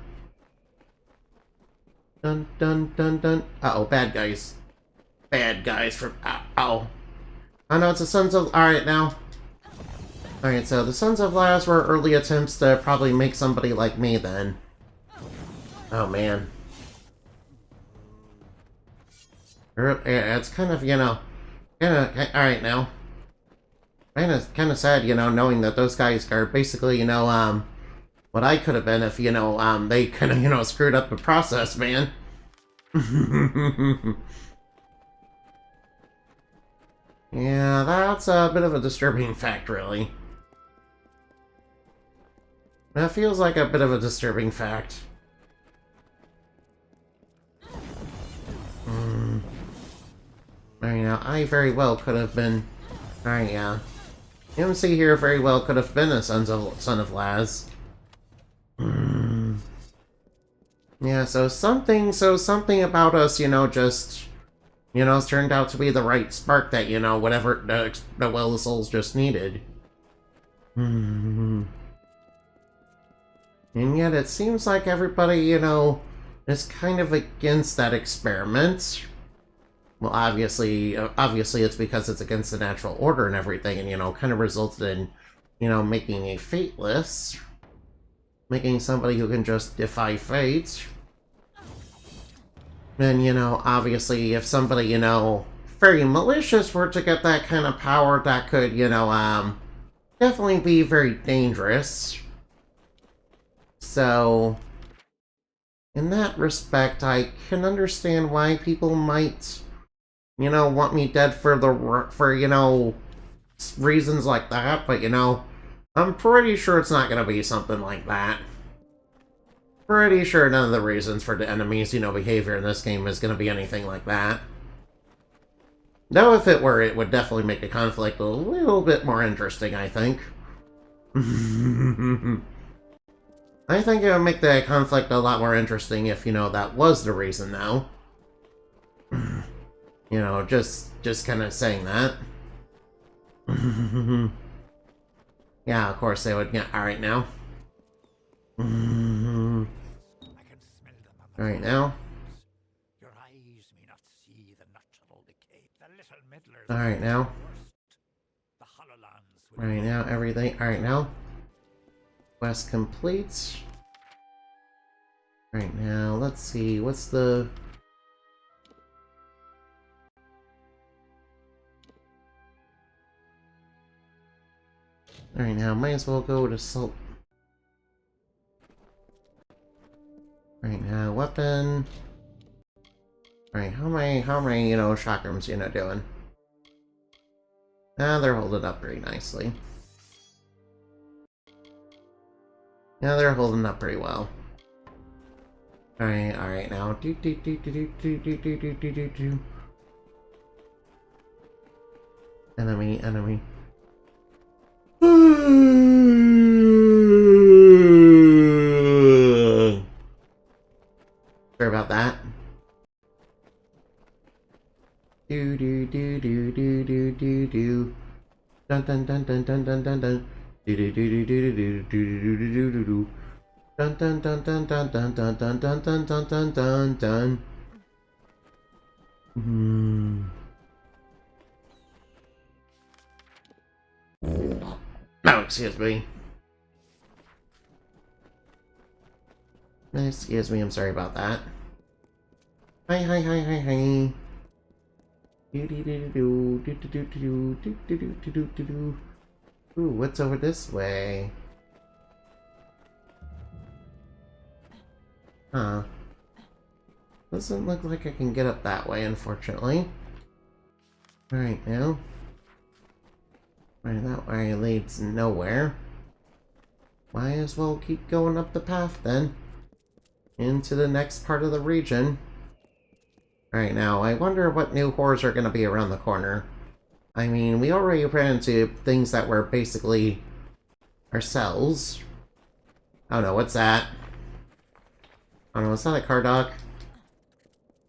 Dun dun dun dun. Uh-oh, bad guys. Bad guys from. Oh. Oh no, it's the Sons of. Alright now. Alright, so the Sons of Laz were early attempts to probably make somebody like me then. Oh man. It's kind of, you know. Alright now. Kind of sad, you know, knowing that those guys are basically, you know, what I could have been if, you know, they kind of, you know, screwed up the process, man. Yeah, that's a bit of a disturbing fact, really. That feels like a bit of a disturbing fact. Alright, now, I very well could have been... Alright, yeah. MC here very well could have been a son of Laz. Yeah, so something about us, you know, just, you know, turned out to be the right spark that, you know, whatever the Well of Souls just needed. And yet it seems like everybody, you know, is kind of against that experiment. Well, obviously it's because it's against the natural order and everything, and, you know, kind of resulted in, you know, making a fateless. Making somebody who can just defy fate. And, you know, obviously, if somebody, you know, very malicious were to get that kind of power, that could, you know, definitely be very dangerous. So, in that respect, I can understand why people might, you know, want me dead for, you know, reasons like that, but, you know, I'm pretty sure it's not gonna be something like that. Pretty sure none of the reasons for the enemies, you know, behavior in this game is gonna be anything like that. Though if it were, it would definitely make the conflict a little bit more interesting, I think. I think it would make the conflict a lot more interesting if, you know, that was the reason, though. You know, just kind of saying that. Yeah, of course they would. Yeah, alright now. Alright now. Your eyes may not see the natural decay. The little meddlers. Alright now. The Hollow Lands. Alright now, everything. Alright now. Quest complete. Alright now, let's see. What's the... Alright now, might as well go to Salt. Right now, weapon. Alright, how many, you know, chakrams, you know, doing? Ah, they're holding up pretty nicely. Yeah, they're holding up pretty well. Alright now. Enemy, enemy. Sorry about that. Do do do do do do do do. Dun dun dun dun dun dun dun dun. Do do do do do do do do do do do do. Dun dun dun dun dun dun dun dun dun dun dun dun dun dun. Hmm. No, excuse me. Excuse me, I'm sorry about that. Hi, hi, hi, hi, hi. Do do do do do do do do do do do do do do do. Ooh, what's over this way? Huh. Doesn't look like I can get up that way, unfortunately. Alright, now. Right, that way leads nowhere. Might as well keep going up the path then. Into the next part of the region. Right now, I wonder what new horrors are going to be around the corner. I mean, we already ran into things that were basically ourselves. Oh no, what's that? Oh no, is that a car dock?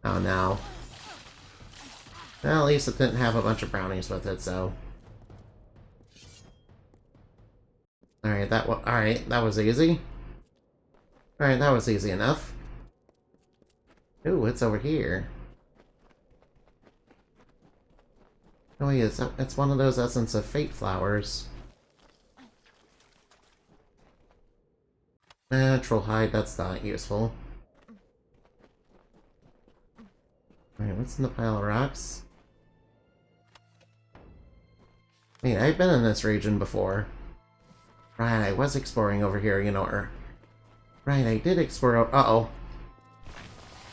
Oh no. Well, at least it didn't have a bunch of brownies with it, so. Alright, that was easy. Alright, that was easy enough. Ooh, what's over here? Oh, yes, it's one of those Essence of Fate flowers. Natural hide, that's not useful. Alright, what's in the pile of rocks? Wait, I've been in this region before. Right, I was exploring over here, you know, or... Right, I did explore... Uh-oh.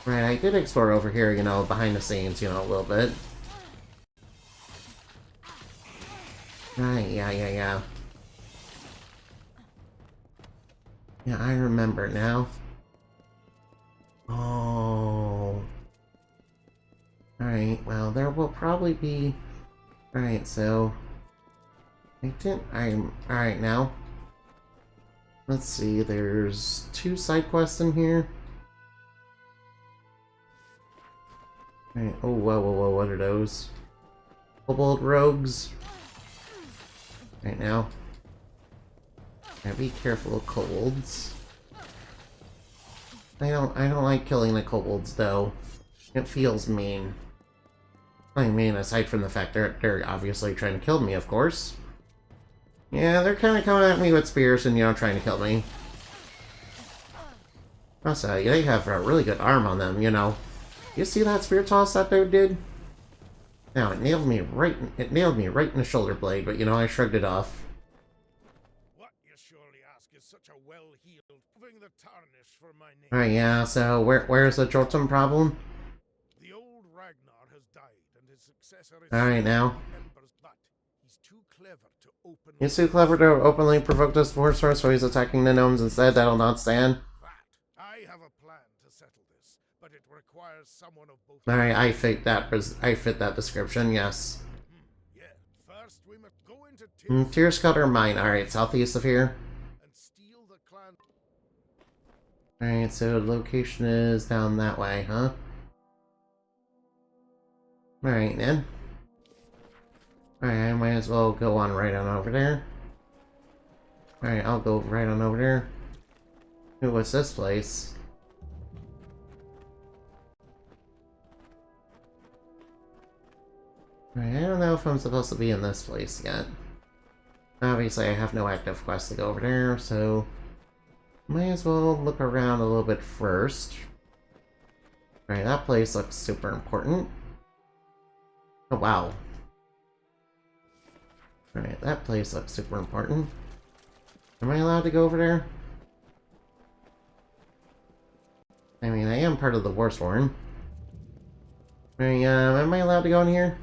Right, I did explore over here, you know, behind the scenes, you know, a little bit. Right, yeah. Yeah, I remember now. Oh. Alright, well, there will probably be... Alright, so... Alright, now. Let's see, there's 2 side quests in here. Alright, oh, whoa, what are those? Kobold rogues. Right now. Now be careful of kobolds. I don't like killing the kobolds though. It feels mean. I mean, aside from the fact they're obviously trying to kill me, of course. Yeah, they're kind of coming at me with spears and, you know, trying to kill me. Also, they have a really good arm on them, you know. You see that spear toss that dude did? Now, it nailed me right in the shoulder blade, but, you know, I shrugged it off. What, you surely ask, is such a well-heeled, moving the tarnish for my name. Alright, yeah, so where's the Jolton problem? The old Ragnar has died, and his successor is... Alright, now. But he's too clever to openly... He's too clever to openly provoke this war source, so he's attacking the gnomes instead. That'll not stand. I have a plan to settle this, but it requires someone of both... Alright, I fit that description, yes. Yeah, first we must go into Tear Scudder Mine. Alright, southeast of here. and steal the clan... Alright, so the location is down that way, huh? Alright, then. Alright, I might as well go on right on over there. Alright, I'll go right on over there. Ooh, what's this place? Alright, I don't know if I'm supposed to be in this place yet. Obviously, I have no active quest to go over there, so... Might as well look around a little bit first. Alright, that place looks super important. Oh, wow. Alright, that place looks super important. Am I allowed to go over there? I mean, I am part of the Warsworn. Alright, am I allowed to go in here?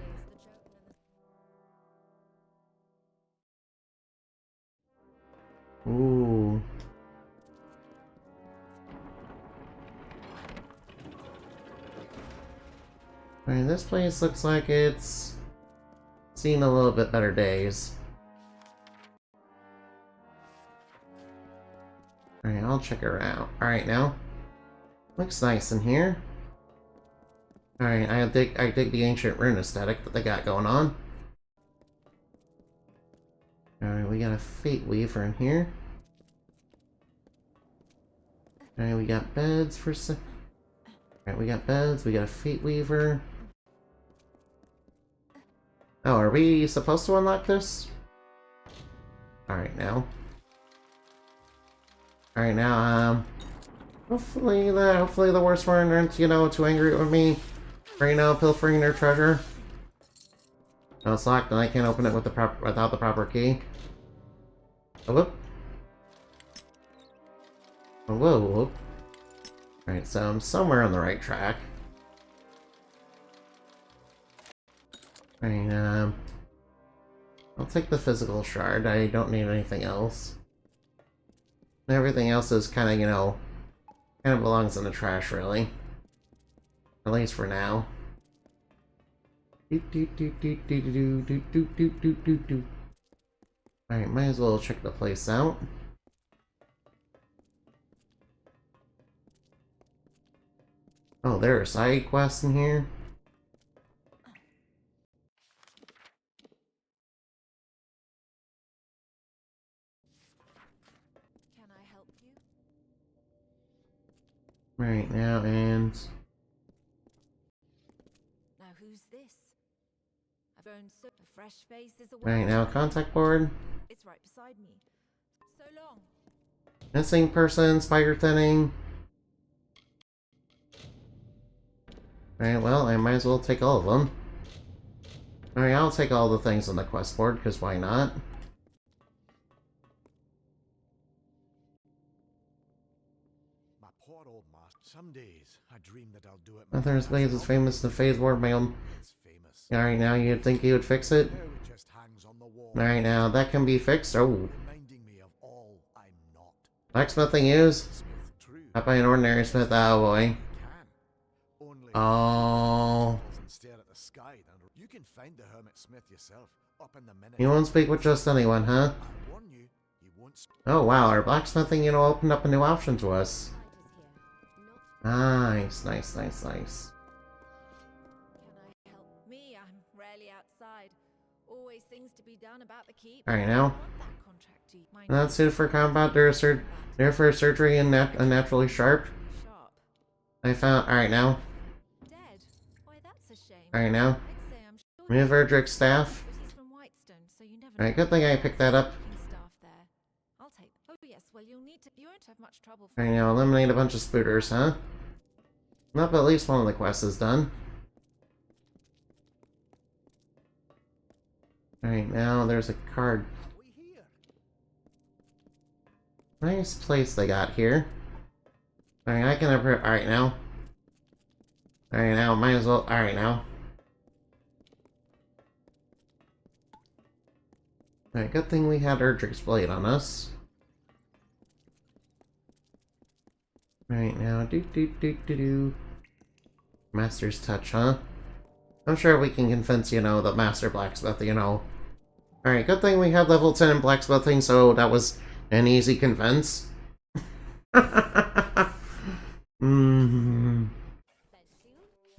Ooh. Alright, this place looks like it's seen a little bit better days. Alright, I'll check her out. Alright, now. Looks nice in here. Alright, I dig the ancient rune aesthetic that they got going on. Alright, we got a Fate Weaver in here. Alright, we got beds for Alright, we got beds, we got a Fate Weaver. Oh, are we supposed to unlock this? Alright, now. Alright, now, hopefully the worst one aren't, you know, too angry with me for, you know, pilfering their treasure. No, it's locked and I can't open it with without the proper key. Oh, whoop. Oh, whoa, whoop. Alright, so I'm somewhere on the right track. Alright, I'll take the physical shard. I don't need anything else. Everything else is kind of, you know, kind of belongs in the trash, really. At least for now. Alright, might as well check the place out. Oh, there are side quests in here. Can I help you? Right now, and Now who's this? I've grown so a fresh face is a right now, contact board. It's right beside me. So long. Missing person, spider thinning. Alright, well, I might as well take all of them. Alright, I'll take all the things on the quest board, because why not? My poor old master. Some days I dream that I'll do it. Nothing's Blaze is famous in the phase war mail. It's famous. Alright, now you'd think he would fix it? Now it just hangs on the wall. Alright, now that can be fixed. Oh, Reminding me of all I'm not. blacksmithing is? Smith, true. Not by an ordinary smith, oh boy. Can. Only Oh. and stare at the sky. You can find the hermit smith yourself up in the minute. You won't speak with just anyone, huh? I warn you, he won't. Oh wow, our blacksmithing, you know, opened up a new option to us. Nice, nice, nice, nice. Can I help me? I'm rarely outside. Always things to be done about the keep. Alright, now. I want that contract to mind Not suited for combat, there for surgery and unnaturally sharp. sharp. I found. Alright, now. Dead. Why that's a shame. Alright, now. I'd say I'm sure Remove Erdrick's staff. but he's from Whitestone, so you never Alright, know. good thing I picked that up. Looking staff there. I'll take. Oh yes, well you won't have much trouble. Alright, now eliminate a bunch of spooters, huh? Not, but at least one of the quests is done. Alright, now there's a card. Nice place they got here. Alright, I can approve. Alright, now. Alright, now, might as well. Alright, now. Alright, good thing we had Erdrick's Blade on us. Right now, do. Master's Touch, huh? I'm sure we can convince, you know, the Master Blacksmith, you know. Alright, good thing we had level 10 in blacksmithing, so that was an easy convince.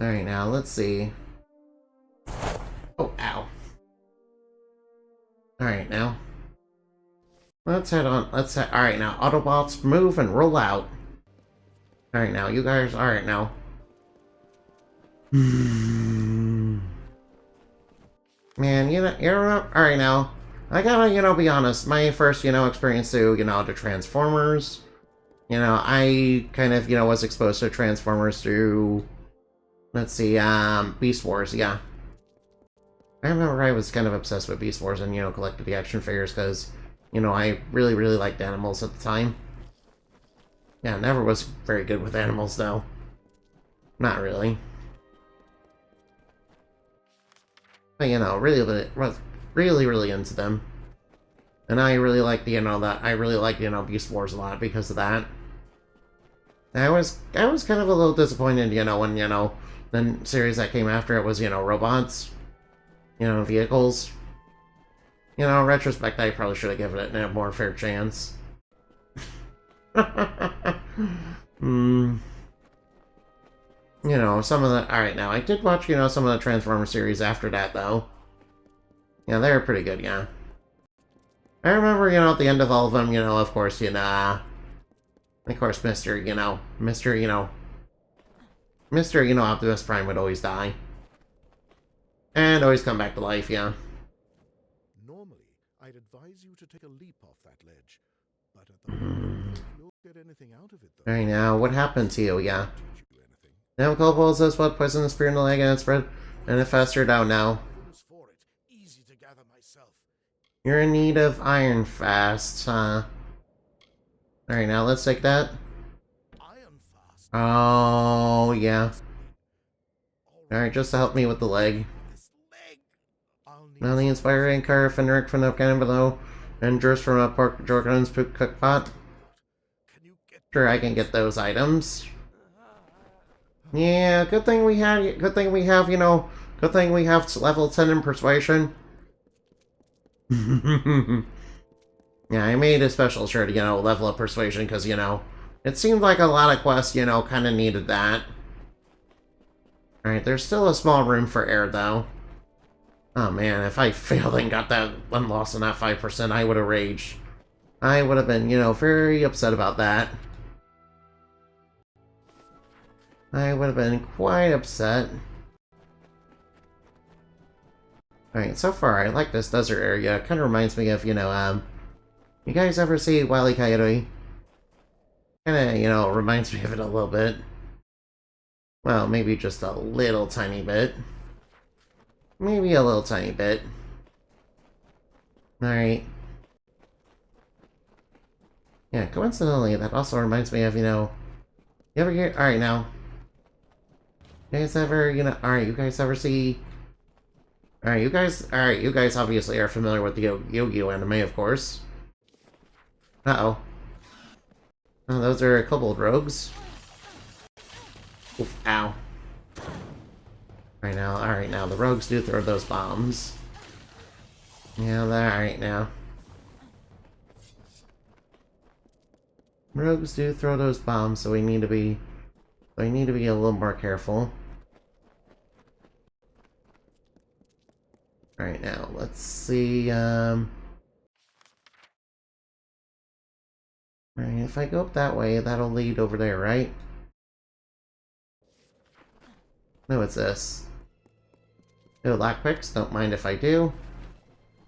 Alright, now, let's see. Oh, ow. Alright, now. Let's head on. Alright, now, Autobots, move and roll out. Alright, now, you guys. Alright, now. Man, alright, now. I gotta, you know, be honest. My first, you know, experience to, you know, to Transformers. You know, I kind of, you know, was exposed to Transformers through. Let's see, Beast Wars, yeah. I remember I was kind of obsessed with Beast Wars and, you know, collected the action figures because, you know, I really, really liked animals at the time. Yeah, never was very good with animals, though. Not really. But, you know, really into them. And I really liked, you know, Beast Wars a lot because of that. I was kind of a little disappointed, you know, when, you know, the series that came after it was, you know, robots. you know, vehicles. You know, in retrospect, I probably should have given it a more fair chance. You know, some of the... Alright, now, I did watch, you know, some of the Transformers series after that, though. Yeah, they were pretty good, yeah. I remember, you know, at the end of all of them, you know, of course, you know... Of course, Mr. Optimus Prime would always die. And always come back to life, yeah. Normally, I'd advise you to take a leap off that ledge. But at the moment, you'll get anything out of it, though. Alright, now, what happened to you, yeah? Teach you anything. Now, Cobalt says what poison the spear in the leg and it spread, and it faster down now. Items for it. Easy to gather myself. You're in need of Iron Fast, huh? Alright, now let's take that. Iron fast. Oh, yeah. Alright, just to help me with the leg. This leg. I'll need Now the inspiring car Fenric from up cannon below, and Jers from a pork Jordan's poop cook pot. Can you get Sure, I can get those items. Yeah, good thing we have, you know, good thing we have level 10 in persuasion. Yeah, I made a special sure to, you know, level up persuasion because, you know, it seemed like a lot of quests, you know, kind of needed that. Alright, there's still a small room for air, though. Oh man, if I failed and got that one loss in that 5%, I would have raged. I would have been, you know, very upset about that. I would have been quite upset. Alright, so far, I like this desert area. It kind of reminds me of, you know, you guys ever see Wile E. Coyote? Kind of, you know, reminds me of it a little bit. Well, maybe just a little tiny bit. Maybe a little tiny bit. Alright. Yeah, coincidentally, that also reminds me of, you know... You ever hear... Alright, now. You guys ever, you know... Alright, you guys ever see... Alright, you guys obviously are familiar with the Yu-Gi-Oh anime, of course. Uh-oh. Oh, those are kobold rogues. Oof, ow. Alright now, the rogues do throw those bombs. Yeah, alright now. Rogues do throw those bombs, so we need to be a little more careful. Alright now, let's see, Alright, if I go up that way, that'll lead over there, right? No, it's this. No lockpicks, don't mind if I do.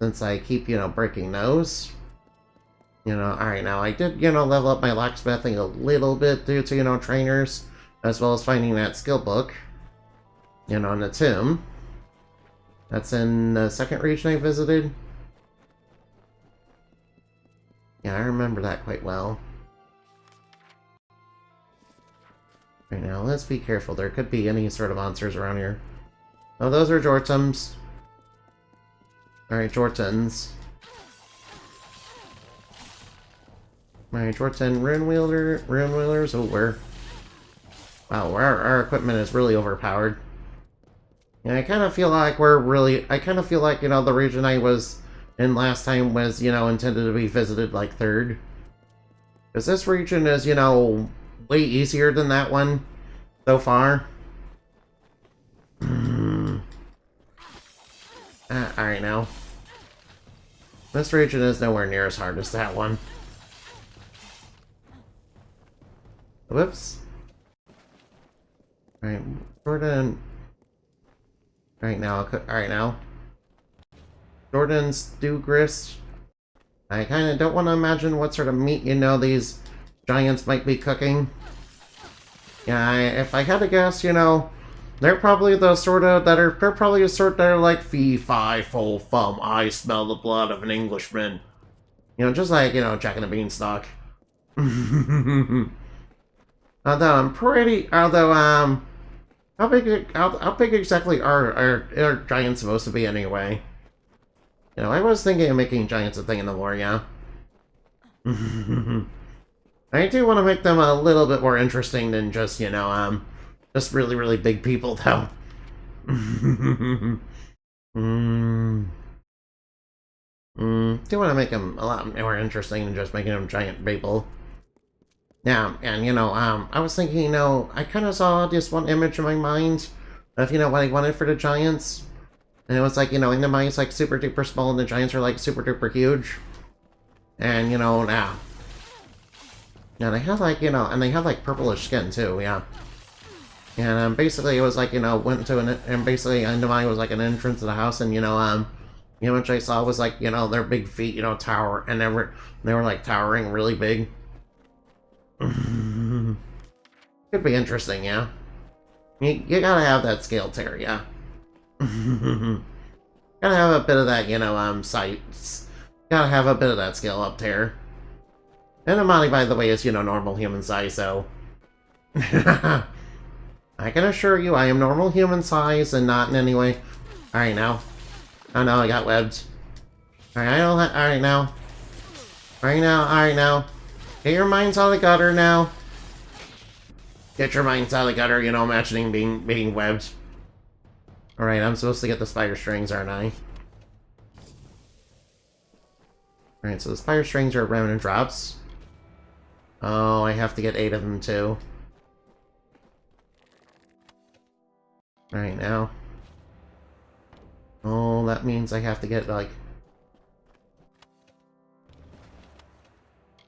Since I keep, you know, breaking those. You know, alright, now I did, you know, level up my locksmithing a little bit due to, you know, trainers. As well as finding that skill book. You know, in the tomb. That's in the second region I visited. Yeah, I remember that quite well. Right now, let's be careful. There could be any sort of monsters around here. Oh, those are Jortums. Alright, Jortons. Alright, Jorton Rune Wheelers. Oh, we're... Wow, our equipment is really overpowered. And I kind of feel like you know, the region I was in last time was, you know, intended to be visited, like, third. Because this region is, you know, way easier than that one so far. Alright now. This region is nowhere near as hard as that one. Whoops. Alright, Jordan. Alright now. Jordan's stew grist. I kind of don't want to imagine what sort of meat, you know, these giants might be cooking. Yeah, if I had to guess, you know, they're probably the sort of that are, they're probably a sort that are like, fee, fi, fo, fum, I smell the blood of an Englishman. You know, just like, you know, Jack and the Beanstalk. How big exactly are giants supposed to be anyway? You know, I was thinking of making giants a thing in the lore, yeah. I do want to make them a little bit more interesting than just, you know, just really, really big people, though. Hmm. Do want to make them a lot more interesting than just making them giant people. Yeah, and I was thinking, I kind of saw this one image in my mind of, what I wanted for the giants. And it was like, and the mice like super duper small and the giants are like super duper huge. And, now. Yeah, they have like, and they have like purplish skin too, yeah. And basically it was like, went to and basically under mine was like an entrance to the house and, which I saw was like, their big feet, tower, and they were like towering really big. Could be interesting, yeah. You gotta have that scale tear, yeah. Gotta have a bit of that, sights. Gotta have a bit of that scale up tear. And Amani, by the way, is, normal human size, so... I can assure you I am normal human size and not in any way... Alright, now. Oh no, I got webbed. Alright, alright now. Alright now. Get your minds out of the gutter now. Get your minds out of the gutter, imagining being webbed. Alright, I'm supposed to get the spider strings, aren't I? Alright, so the spider strings are remnant drops. Oh, I have to get 8 of them too. Alright, now. Oh, that means I have to get, like...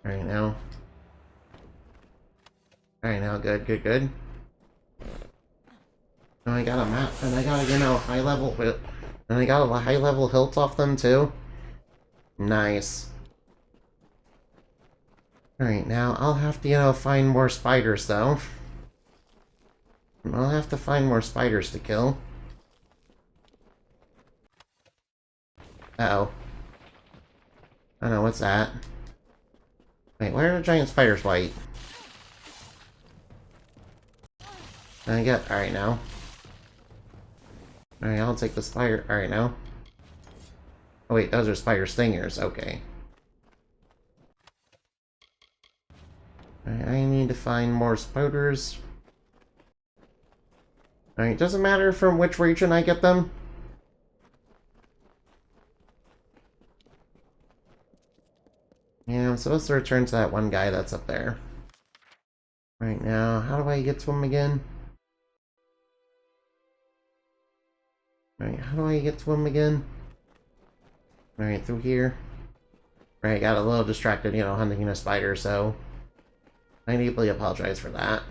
Alright, now. Alright, now, good. Oh, I got a map, and I got a, high level... And I got a high level hilt off them, too. Nice. Alright, now, I'll have to, find more spiders, though. I'll have to find more spiders to kill. Uh-oh. I don't know, what's that? Wait, where are the giant spiders white? Alright now. Alright, I'll take the spider. Alright now. Oh wait, those are spider stingers, okay. Alright, I need to find more spiders. Alright, doesn't matter from which region I get them. Yeah, I'm supposed to return to that one guy that's up there. Right now, how do I get to him again? Alright, how do I get to him again? Alright, through here. Right, got a little distracted, hunting a spider, so... I deeply apologize for that.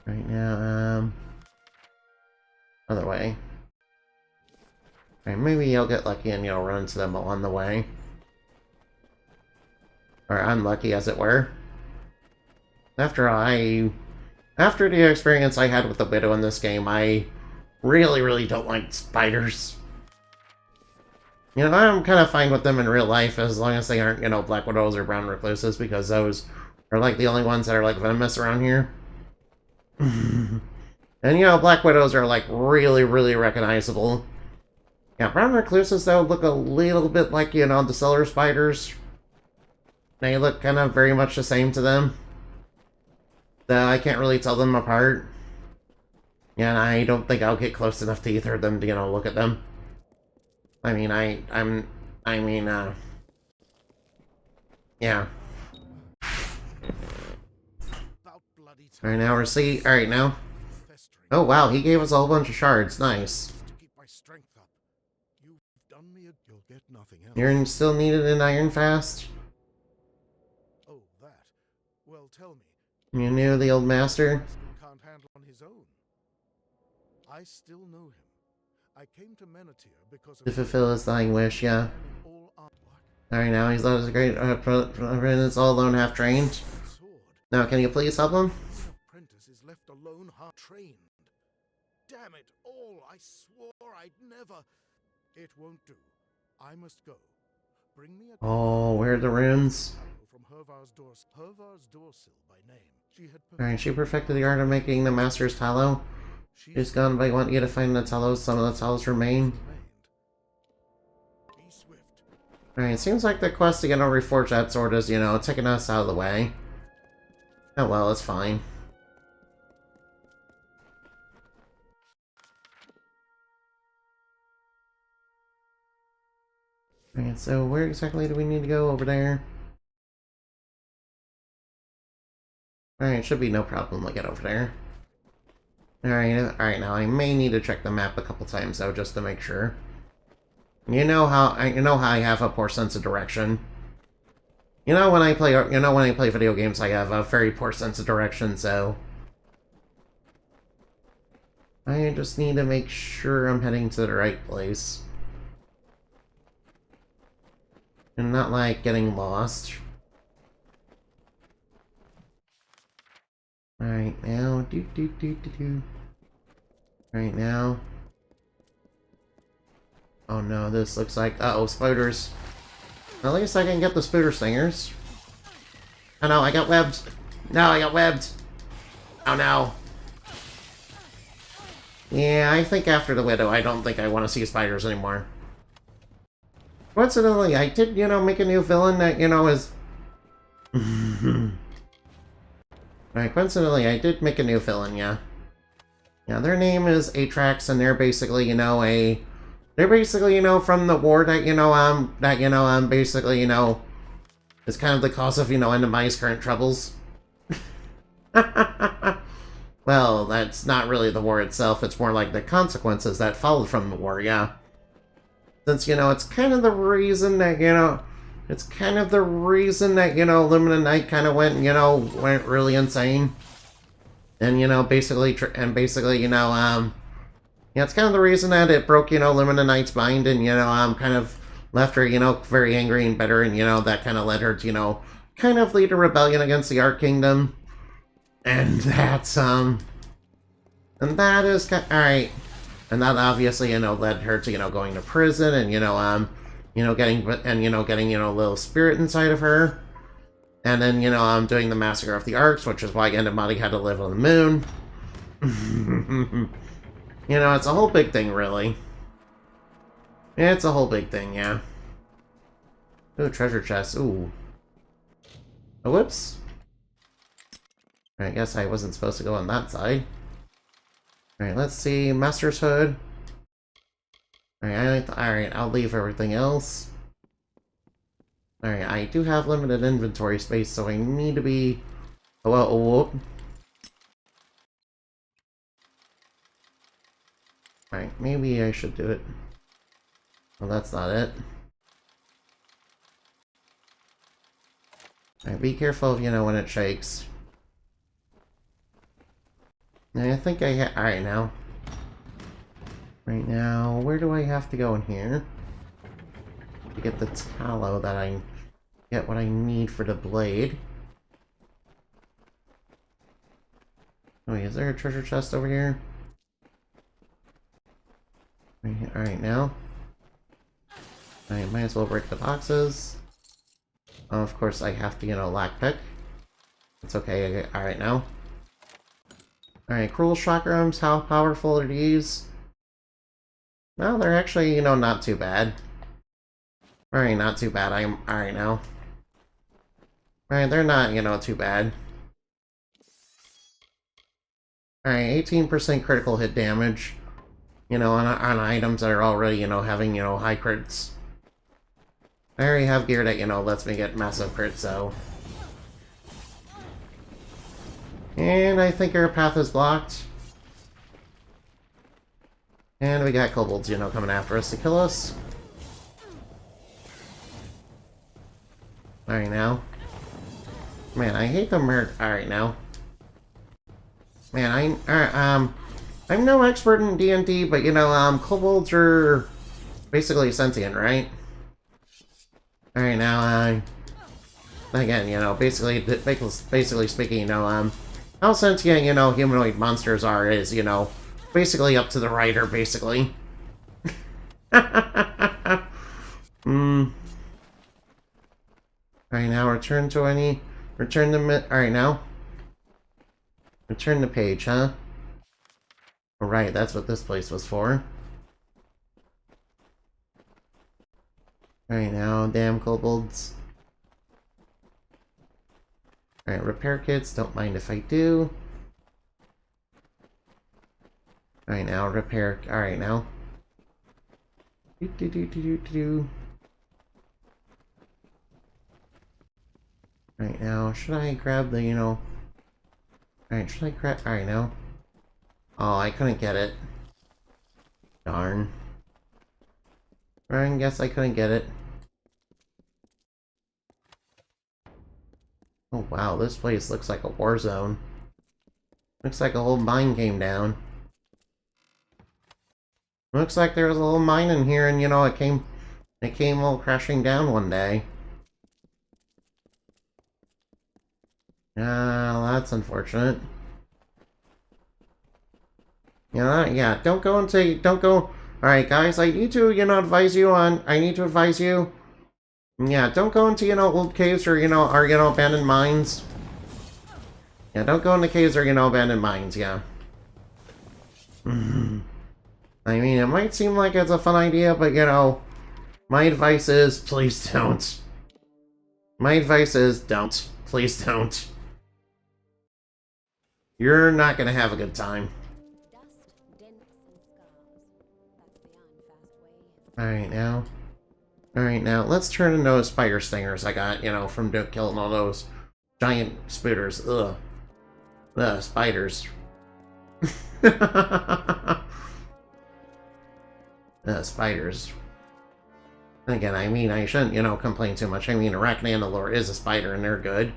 Right now, other way. Alright, maybe I'll get lucky and, run into them along the way. Or unlucky, as it were. After the experience I had with the Widow in this game, I really don't like spiders. I'm kind of fine with them in real life, as long as they aren't, black widows or brown recluses, because those are, like, the only ones that are, like, venomous around here. And, black widows are, like, really recognizable. Yeah, brown recluses, though, look a little bit like, the cellar spiders. They look kind of very much the same to them. I can't really tell them apart. Yeah, and I don't think I'll get close enough to either of them to, look at them. I mean, yeah. Alright, now we're alright, now. Oh, wow, he gave us a whole bunch of shards. Nice. You're still needed in Iron Fast? Oh, that. Well, tell me. You knew the old master? Can't handle on his own. I still know him. I came to Menethir because of To fulfill his dying wish, yeah. Alright, now he's not as great apprentice, all alone, half trained. Now, can you please help him? Apprentice is left alone, half trained. Damn it all! I swore I'd never. It won't do. I must go. Bring me a. Oh, where are the runes? From Hervar's Dorsil by name. Alright, she perfected the art of making the master's tallow. She's gone, but I want you to find the tallow. Some of the tallows remain. Alright, seems like the quest to get a reforge that sword is, taking us out of the way. Oh well, it's fine. Alright, so where exactly do we need to go? Over there? Alright, should be no problem to get over there. Alright, now I may need to check the map a couple times though, just to make sure. You know how I have a poor sense of direction. When I play video games, I have a very poor sense of direction, so I just need to make sure I'm heading to the right place. And not like getting lost. Alright now, Right now. Oh no, this looks like uh-oh, spiders. At least I can get the spider stingers. Oh no, I got webbed. No, I got webbed. Oh no. Yeah, I think after the widow, I don't think I want to see spiders anymore. Coincidentally, I did, make a new villain that, is... Right, coincidentally, I did make a new villain, yeah. Yeah, their name is Atrax, and they're basically, They're basically, from the war that, basically, is kind of the cause of, Enemi's current troubles. Well, that's not really the war itself, it's more like the consequences that followed from the war, yeah. Since, it's kind of the reason that, it's kind of the reason that, Lumina Knight kind of went, went really insane. And, basically, yeah, it's kind of the reason that it broke, Lumina Knight's mind and, kind of left her, very angry and bitter, and, that kind of led her to, kind of lead a rebellion against the Arc Kingdom. And that's, and that is, alright. And that obviously, led her to, going to prison and, getting a little spirit inside of her. And then, doing the Massacre of the Arcs, which is why Endomati had to live on the moon. It's a whole big thing, really. It's a whole big thing, yeah. Ooh, treasure chest, ooh. Oh, whoops. I guess I wasn't supposed to go on that side. Alright, let's see. Master's Hood. Alright, I'll leave everything else. Alright, I do have limited inventory space, so I need to be... Oh, well, oh. Alright, maybe I should do it. Well, that's not it. Alright, be careful of, when it shakes. I think I alright now. Right now, where do I have to go in here? To get the tallow that I get what I need for the blade. Oh wait, is there a treasure chest over here? Alright now. I might as well break the boxes. Of course I have to, lockpick. It's okay, alright now. Alright, cruel chakrams, how powerful are these? Well, they're actually, not too bad. Alright, not too bad. I'm alright now. Alright, they're not, too bad. Alright, 18% critical hit damage. On items that are already, having, high crits. I already have gear that, lets me get massive crits, so... And I think our path is blocked. And we got kobolds, coming after us to kill us. Alright now. Man, I hate the alright now. Man, I'm no expert in D&D, but kobolds are basically sentient, right? Alright now, again, basically speaking, how sentient, humanoid monsters are is, basically up to the writer, basically. Alright, now return the page, huh? Alright, that's what this place was for. Alright, now, damn kobolds. Alright, repair kits, don't mind if I do. Alright, now, repair, alright, now. Right now, should I grab the, Alright, should I grab... Alright, no. Oh, I couldn't get it. Darn. I guess I couldn't get it. Oh wow, this place looks like a war zone. Looks like a whole mine came down. Looks like there was a little mine in here and it came all crashing down one day. That's unfortunate. Yeah, don't go. Alright, guys, I need to, advise you. Yeah, don't go into, old caves or, abandoned mines. Yeah, don't go into caves or, abandoned mines, yeah. I mean, it might seem like it's a fun idea, but, my advice is, please don't. My advice is, don't. Please don't. You're not gonna have a good time. Alright, now, let's turn into those spider stingers I got, from killing all those giant spooters. Ugh. Ugh, spiders. Spiders. And again, I mean, I shouldn't, complain too much. I mean, Amalur is a spider, and they're good.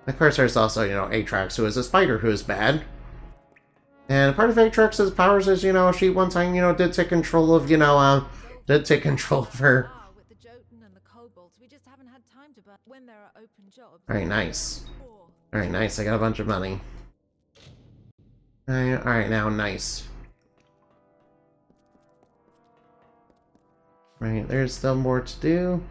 Of course, there's also, Aatrox, who is a spider who is bad. And part of Aatrox's powers is, she one time, did take control of, did take control of her. With the Jotun and the kobolds, we just haven't had time to, but when there are open jobs. Alright, nice. Alright, nice. I got a bunch of money. Alright, now, nice. Right, there's still more to do.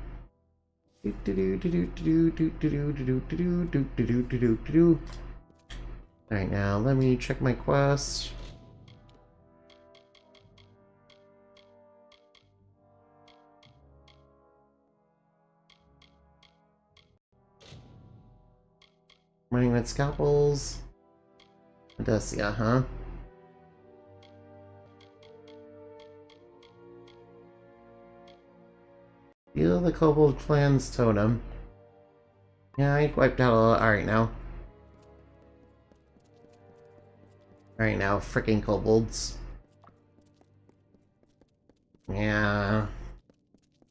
Alright, now let me check my quest. Running with scalpels. Odessia, huh? Steal the Kobold Clan's totem. Yeah, I wiped out a lot. Alright now. Alright now, freaking kobolds. Yeah.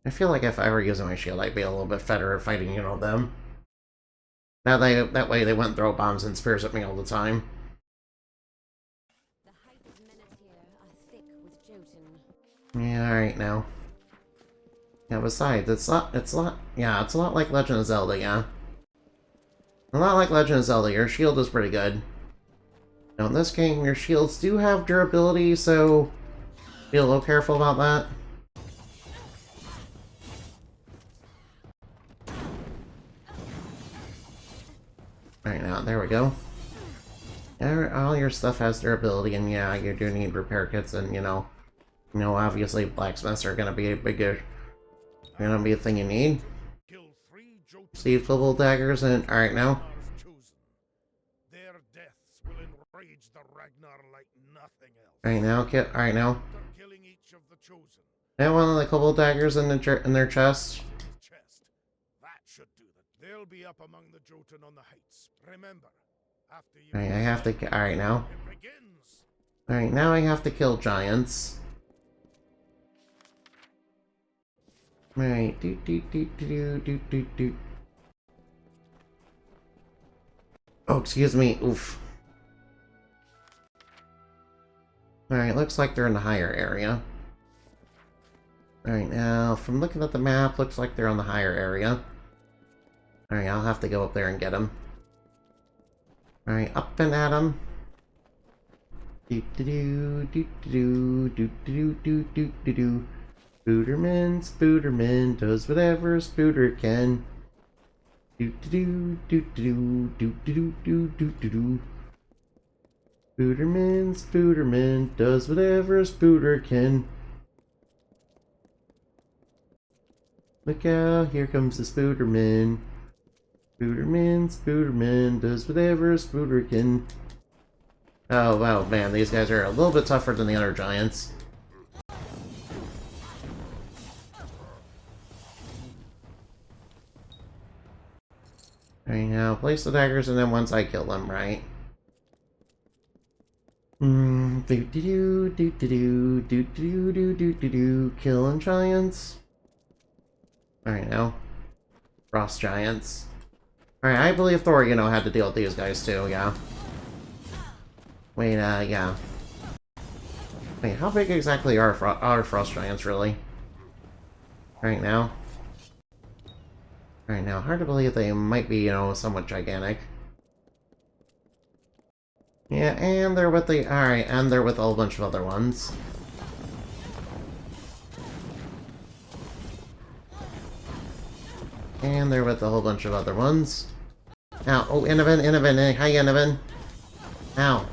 I feel like if I were using my shield, I'd be a little bit better at fighting, them. That way they wouldn't throw bombs and spears at me all the time. The height of menace here are thick with Jotun. Yeah, alright now. Yeah, besides, it's a lot like Legend of Zelda, yeah. A lot like Legend of Zelda, your shield is pretty good. Now, in this game, your shields do have durability, so be a little careful about that. Alright, now, there we go. All your stuff has durability, and yeah, you do need repair kits, and, obviously blacksmiths are gonna be gonna be a thing you need. Steve Global daggers, and alright now. Their deaths will enrage the Ragnar like nothing else. Alright now, alright now. Killing each of the chosen. And one of the Kobold daggers in their chest. That should do that. They'll be up among the Jotun on the heights. Remember, after you. Alright, I have to. Alright now. It begins. Alright, now I have to kill giants. Alright, do. Oh, excuse me. Oof. Alright, looks like they're in the higher area. Alright, now, from looking at the map, looks like they're on the higher area. Alright, I'll have to go up there and get them. Alright, up and at them. Do. Spooderman does whatever a spooter can. Spooderman does whatever a spooter can. Look out, here comes the Spooderman. Spooderman does whatever a spooter can. Oh, wow, man, these guys are a little bit tougher than the other giants. Right now, place the daggers, and then once I kill them, right? Killing giants. Alright, now. Frost giants. Alright, I believe Thor, had to deal with these guys too, yeah. Wait, yeah. Wait, how big exactly are frost giants, really? Right now? Right now, hard to believe they might be, somewhat gigantic. Yeah, and they're with the... Alright, and they're with a whole bunch of other ones. And they're with a whole bunch of other ones. Ow. Oh, Innovan. Hi, Innovan. Ow.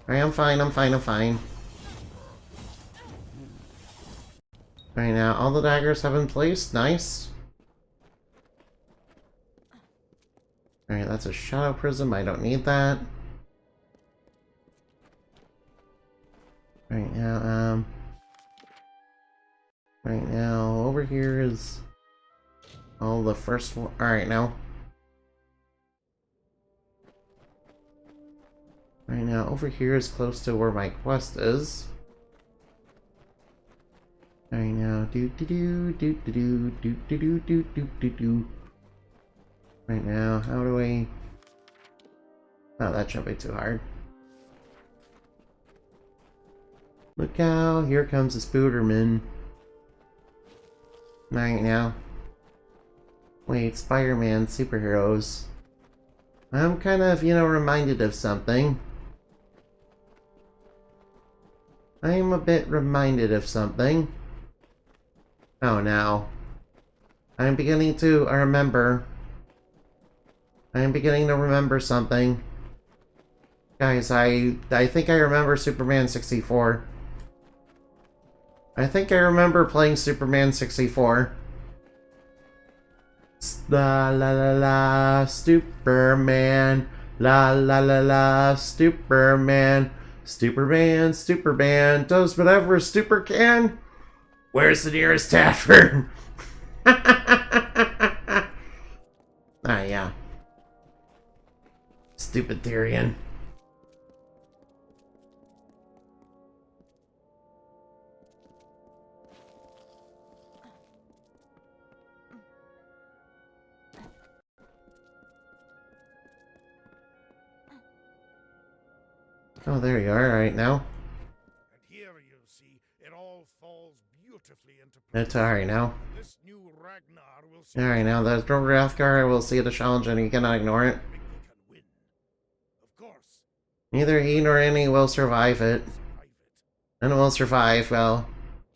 Alright, I'm fine. Alright, now, all the daggers have been placed. Nice. Alright, that's a shadow prism. I don't need that. Right now, Right now, over here is... all the first one. Alright, now. Right now, over here is close to where my quest is. Right now, Right now, how do I... Oh, that shouldn't be too hard. Look out, here comes the Spooderman. Right now. Wait, Spider-Man, superheroes. I'm kind of, reminded of something. I'm a bit reminded of something. Oh, no. I'm beginning to remember. I'm beginning to remember something. Guys, I think I remember Superman 64. I think I remember playing Superman 64. La la la la, Superman. La la la la, Superman. Superman does whatever Super can. Where's the nearest tavern? Ah, yeah. Stupid Tyrion. Oh, there you are, right now. And here you see it all falls beautifully into place. That's alright now. This new Ragnar will see Alright now, that's Drograthgar will see the challenge and he cannot ignore it. we can win. Of course, Neither he nor any will survive it. survive it. And will survive, well.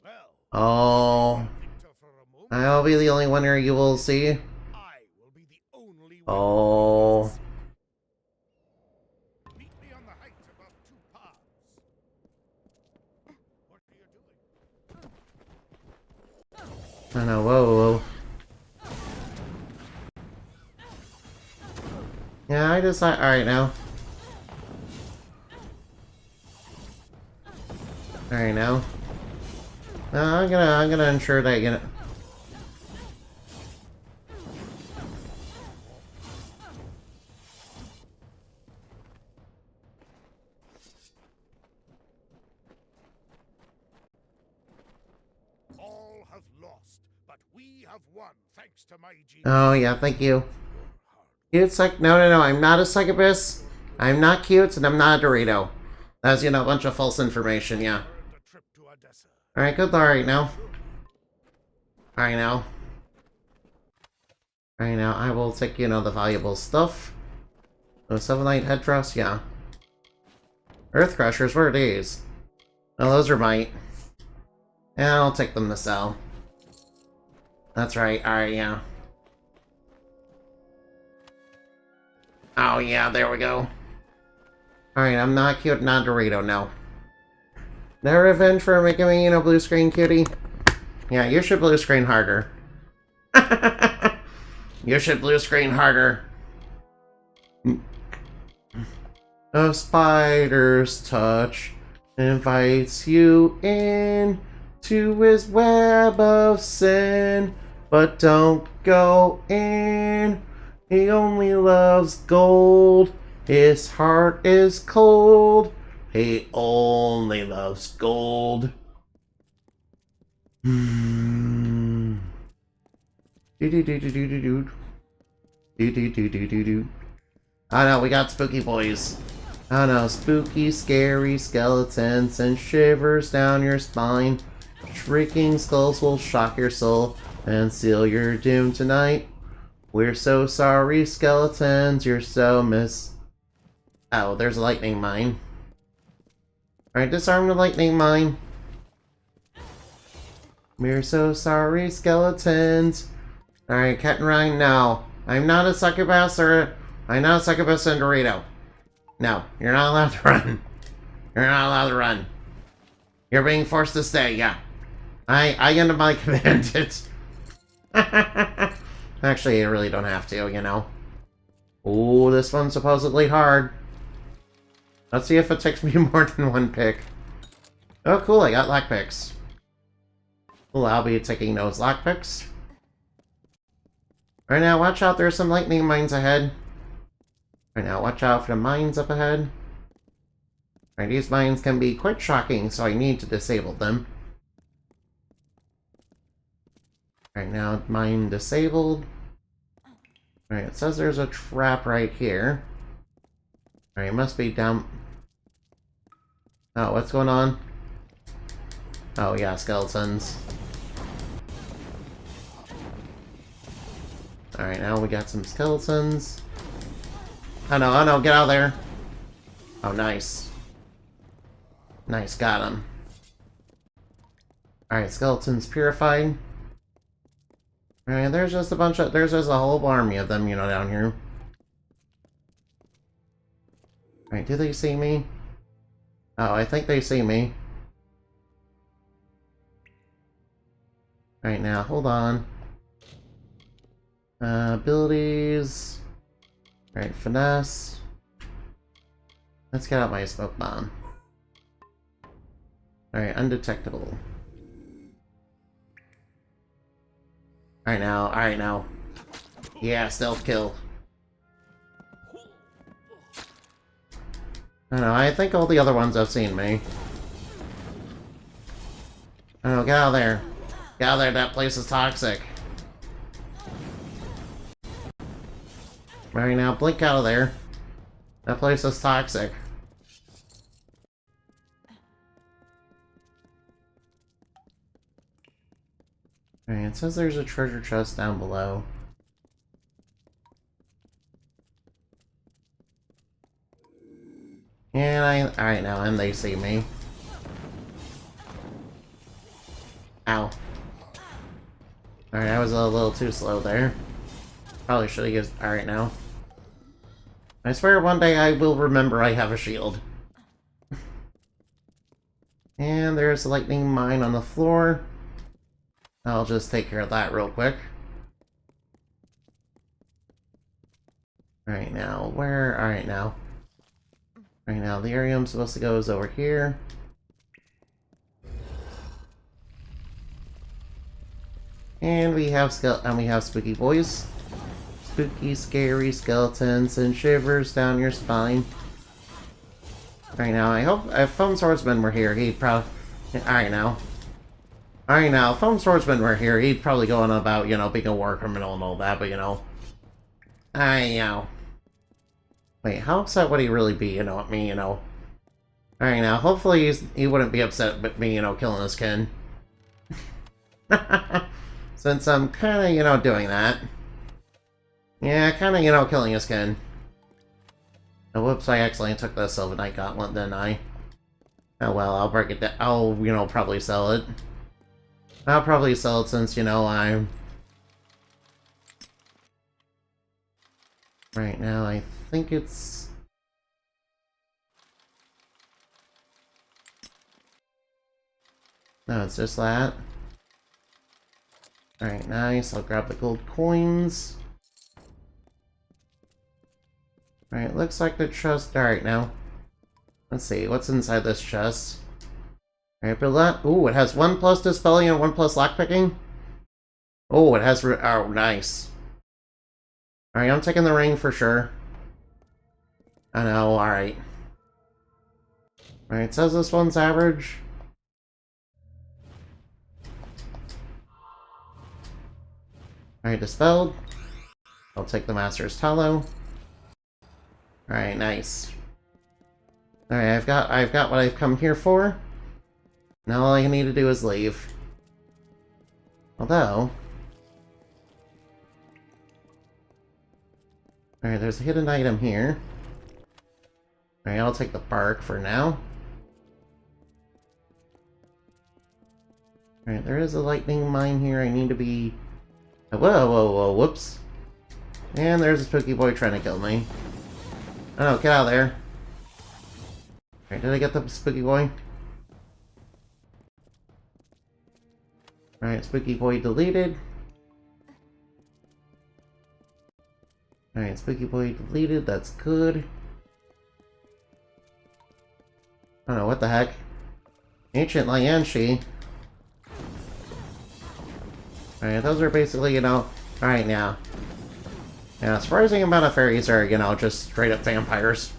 Well, Oh. victor for a moment, I'll be the only winner you will see. I will be the only one. Oh. Meet me on the height above two paths. What are you doing? Oh no, whoa. Yeah, I decide. Alright now. Alright now. No, I'm gonna ensure that All have lost, but we have won thanks to my genius. Oh yeah, thank you. Your heart. Cute no, I'm not a succubus. I'm not cute, and I'm not a Dorito. That's, a bunch of false information, yeah. Earned a trip to Odessa. Alright, good, alright now. Alright now. Alright now, I will take, the valuable stuff. The 7 Night Headdress, yeah. Earth Crushers, what are these? Oh, those are might. Yeah, I'll take them to sell. That's right, alright, yeah. Oh, yeah, there we go. Alright, I'm not cute, not Dorito, no. No revenge for making me, blue screen cutie? Yeah, you should blue screen harder. You should blue screen harder. A spider's touch invites you in to his web of sin, but don't go in. He only loves gold. His heart is cold. He only loves gold. Do do do do do do do. Do do do do do do. Oh no, we got spooky boys. Oh no, spooky, scary skeletons send shivers down your spine. Shrieking skulls will shock your soul and seal your doom tonight. We're so sorry, skeletons, you're so miss... Oh, there's a lightning mine. Alright, disarm the lightning mine. We're so sorry, skeletons. Alright, Cat and Ryan, no. I'm not a succubus or... I'm not a succubus and Dorito. No, you're not allowed to run. You're not allowed to run. You're being forced to stay, yeah. I end my command it. Actually, I really don't have to, you know. Ooh, this one's supposedly hard. Let's see if it takes me more than one pick. Oh, cool, I got lockpicks. Cool, I'll be taking those lockpicks. Right now, watch out, there's some lightning mines ahead. Right now, watch out for the mines up ahead. Right, these mines can be quite shocking, so I need to disable them. Right now, mine disabled. Alright, it says there's a trap right here. Alright, it must be down... Oh, what's going on? Oh yeah, skeletons. Alright, now we got some skeletons. Oh no, get out of there! Oh, nice. Nice, got him. Alright, skeletons purified. Alright, there's just a whole army of them, you know, down here. Alright, do they see me? Oh, I think they see me. Alright, now, hold on. Abilities. Alright, finesse. Let's get out my smoke bomb. Alright, undetectable. Alright now. Yeah, stealth kill. I don't know, I think all the other ones have seen me. I don't know, get out of there. Get out of there, that place is toxic. Alright now, blink out of there. That place is toxic. Alright, it says there's a treasure chest down below. And alright now, and they see me. Ow. Alright, I was a little too slow there. Probably should have used... Alright now. I swear one day I will remember I have a shield. And there's a lightning mine on the floor. I'll just take care of that real quick. Alright now, where... Alright now. Right now, the area I'm supposed to go is over here. And we have spooky boys. Spooky, scary skeletons and shivers down your spine. Right now, I hope if Foam Swordsman were here, he'd probably... Alright now, if Foam Swordsman were here, he'd probably go on about, you know, being a war criminal and all that, but you know... Wait, how upset would he really be, you know, at me, you know? Alright now, hopefully he wouldn't be upset at me, you know, killing his kin. Since I'm kinda, you know, doing that. Yeah, kinda, you know, killing his kin. Oh, whoops, I accidentally took the Sylvanite Gauntlet, didn't I? Oh well, I'll break it down. I'll, you know, probably sell it. I'll probably sell it since, you know, I'm... Right now, I think it's... No, it's just that. Alright, nice. I'll grab the gold coins. Alright, looks like the chest... Alright, now. Let's see, what's inside this chest? Alright, but that... Ooh, it has 1 plus dispelling and 1 plus lockpicking? Oh, it has... Oh, nice. Alright, I'm taking the ring for sure. I know, alright. Alright, says this one's average. Alright, dispelled. I'll take the Master's Tallow. Alright, nice. Alright, I've got what I've come here for. Now all I need to do is leave. Although... Alright, there's a hidden item here. Alright, I'll take the bark for now. Alright, there is a lightning mine here. I need to be... Whoa, whoa, whoa, whoops. And there's a spooky boy trying to kill me. Oh, get out of there. Alright, did I get the spooky boy? Alright, spooky boy deleted. Alright, spooky boy deleted, that's good. I don't know, what the heck? Ancient Lianshi. Alright, those are basically, you know... Alright, now. Yeah, surprising amount of fairies are, you know, just straight up vampires.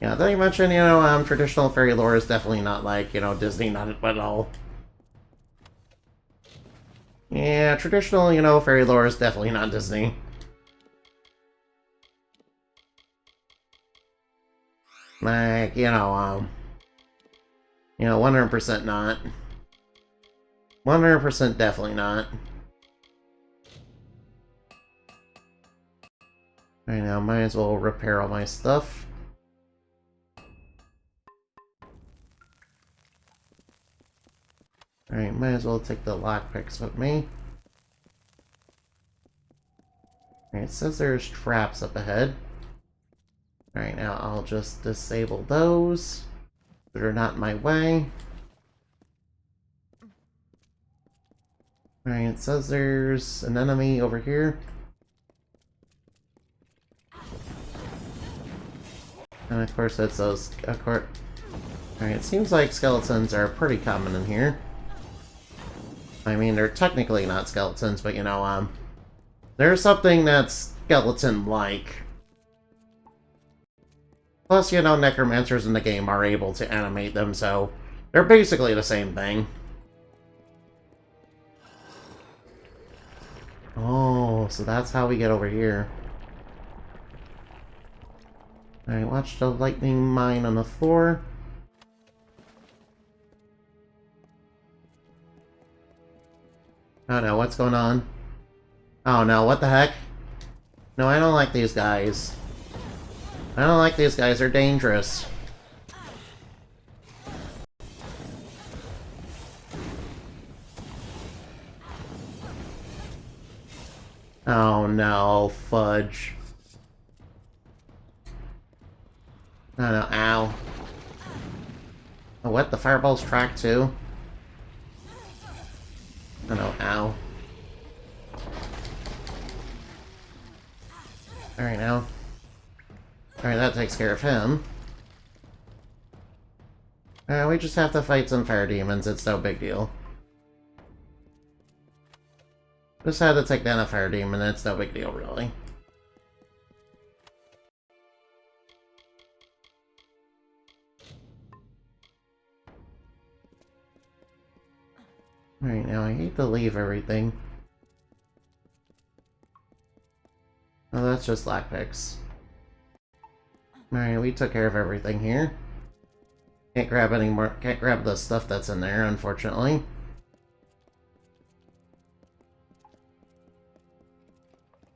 Yeah, did I mention, you know, traditional fairy lore is definitely not like, you know, Disney, not at all. Yeah, traditional, you know, fairy lore is definitely not Disney. Like, you know, 100% not. 100% definitely not. Right now, might as well repair all my stuff. Alright, might as well take the lockpicks with me. Alright, it says there's traps up ahead. Alright, now I'll just disable those that are not in my way. Alright, it says there's an enemy over here. And of course it's those, Alright, it seems like skeletons are pretty common in here. I mean, they're technically not skeletons, but you know, there's something that's skeleton-like. Plus, you know, necromancers in the game are able to animate them, so they're basically the same thing. Oh, so that's how we get over here. Alright, watch the lightning mine on the floor. Oh no, what's going on? Oh no, what the heck? No, I don't like these guys. I don't like these guys, they're dangerous. Oh no, fudge. Oh no, ow. Oh, what? The fireballs track too? Oh no, ow. Alright now. Alright, that takes care of him. We just have to fight some fire demons, it's no big deal. Just had to take down a fire demon, it's no big deal, really. Alright, now I hate to leave everything. Oh, that's just lockpicks. Alright, we took care of everything here. Can't grab any more, can't grab the stuff that's in there, unfortunately.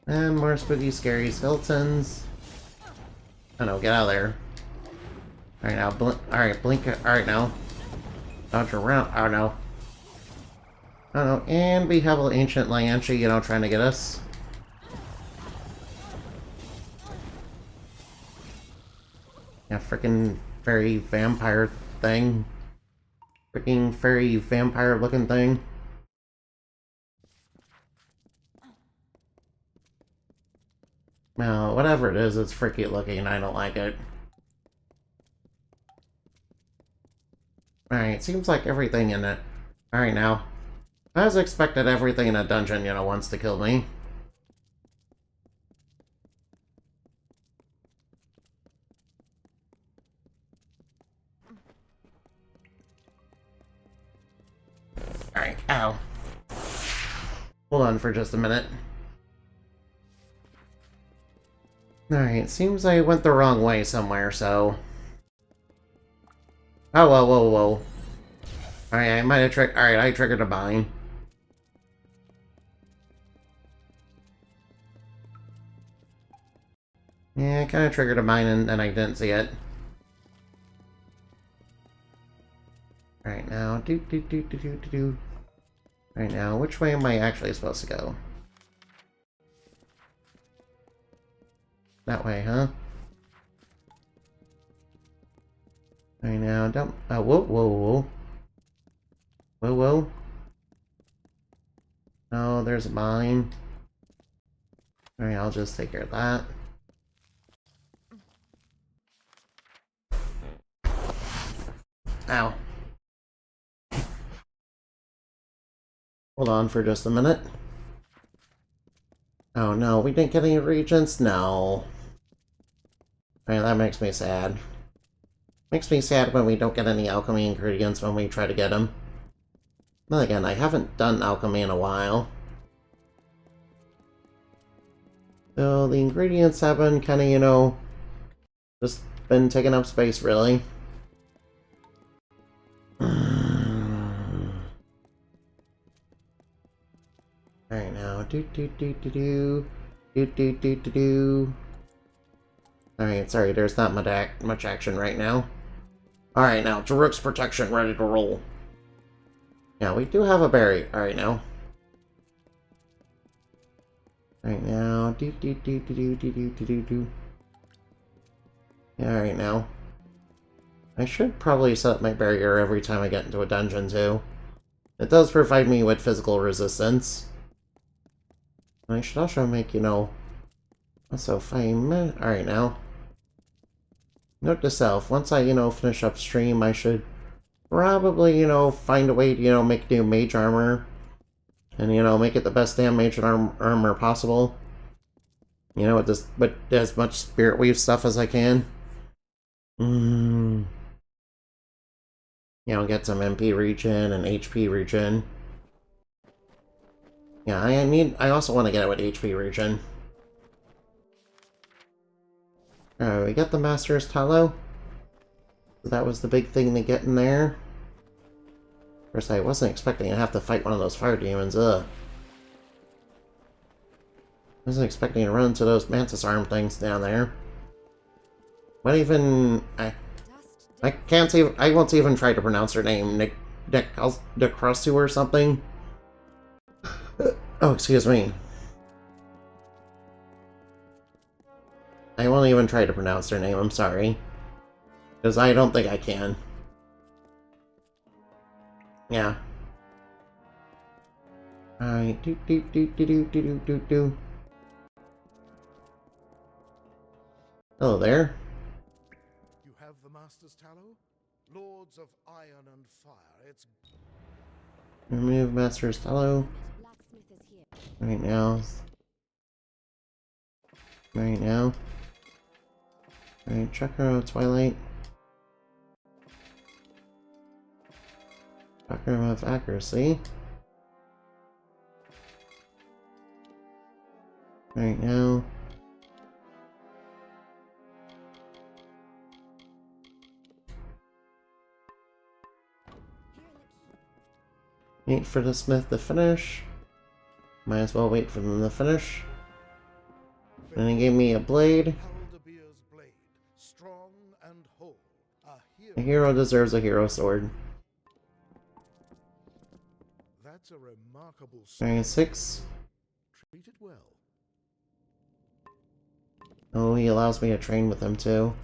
And more spooky, scary skeletons. Oh no, get out of there. Alright now, blink, alright now. Dodge around, oh no. Oh no, and we have an ancient Lianshi, you know, trying to get us. Yeah, frickin' fairy vampire thing. Frickin' fairy vampire looking thing. No, whatever it is, it's freaky looking and I don't like it. Alright, seems like everything in it. Alright now. As expected, everything in a dungeon, you know, wants to kill me. Ow. Hold on for just a minute. Alright, seems I went the wrong way somewhere, so... Oh, whoa, whoa, whoa. Alright, I might have triggered... Alright, I triggered a mine. Yeah, I kind of triggered a mine and I didn't see it. Alright, now... Alright, now, which way am I actually supposed to go? That way, huh? Alright, now, don't... Oh, whoa, whoa, whoa. Whoa, whoa. Oh, there's a mine. Alright, I'll just take care of that. Ow. Hold on for just a minute. Oh no, we didn't get any regents? No. Alright, that makes me sad. Makes me sad when we don't get any alchemy ingredients when we try to get them. Then again, I haven't done alchemy in a while. So the ingredients have been kind of, you know, just been taking up space, really. Alright now, Alright, sorry, there's not much action right now. Alright now, Daruk's protection ready to roll. Yeah, we do have a berry. Alright now. Alright now, Yeah, alright now. I should probably set up my barrier every time I get into a dungeon too. It does provide me with physical resistance. I should also make, you know... Also, fame. Alright now. Note to self, once I, you know, finish up stream, I should probably, you know, find a way to, you know, make new mage armor. And, you know, make it the best damn mage armor possible. You know, with as much spirit weave stuff as I can. You know, get some MP regen and HP regen. Yeah, I also want to get it with HP regen. Alright, we got the Master's Tallow. That was the big thing to get in there. Of course, I wasn't expecting to have to fight one of those fire demons, ugh. I wasn't expecting to run into those mantis arm things down there. What even... I can't even... I won't even try to pronounce her name. Necrosu or something? Oh, excuse me. I won't even try to pronounce her name, I'm sorry. Because I don't think I can. Yeah. Alright, Hello there. You have the Master's Tallow? Lords of Iron and Fire, it's... Remove Master's Tallow. Blacksmith is here. Right now. Right now. Alright, Chakra Twilight. Chakra of Accuracy. Right now. Wait for the smith to finish. Might as well wait for them to finish. And he gave me a blade. Haldabeer's blade, strong and whole. A hero deserves a hero sword. That's a remarkable Alright, 6. Treat it well. Oh, he allows me to train with him too.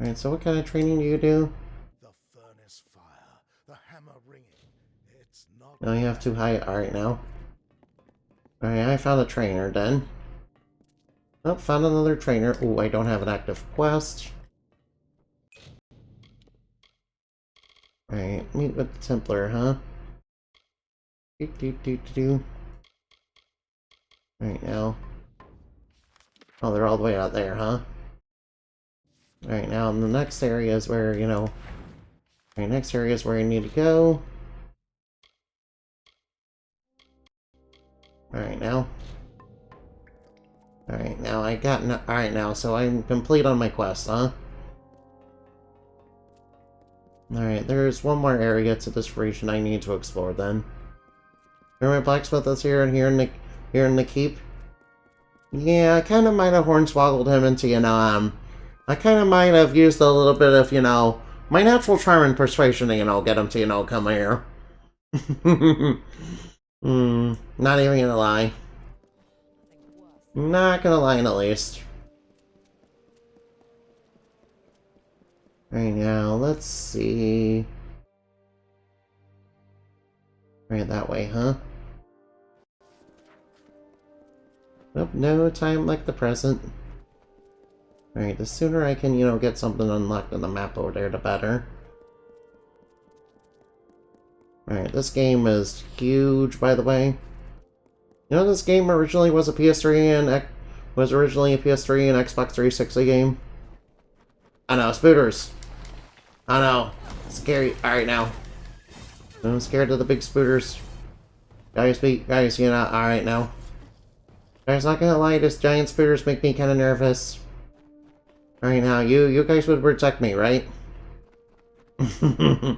Alright, so what kind of training do you do? The furnace fire, the hammer ringing. It's not... No, you have too high. Alright, now. Alright, I found a trainer then. Oh, found another trainer. Ooh, I don't have an active quest. Alright, meet with the Templar, huh? Alright, now. Oh, they're all the way out there, huh? Alright, now in the next area is where, you know, Alright, next area is where I need to go. Alright, now. Alright, now I got... Alright, now, so I'm complete on my quest, huh? Alright, there's one more area to this region I need to explore, then. Remember blacksmith that's here and here in the keep? Yeah, I kind of might have hornswoggled him into, you know, I kind of might have used a little bit of, you know, my natural charm and persuasion to, you know, get him to, you know, come here. Not even gonna lie. Not gonna lie in the least. Right now, let's see. Right that way, huh? Nope, no time like the present. Alright, the sooner I can, you know, get something unlocked on the map over there, the better. Alright, this game is huge, by the way. You know, this game originally was a PS3 and Xbox 360 game. I know, spooters. I know, scary. Alright now. I'm scared of the big spooters. Guys, you know, alright now. Guys, not gonna lie, this giant spooters make me kinda nervous. Alright now, you guys would protect me, right? You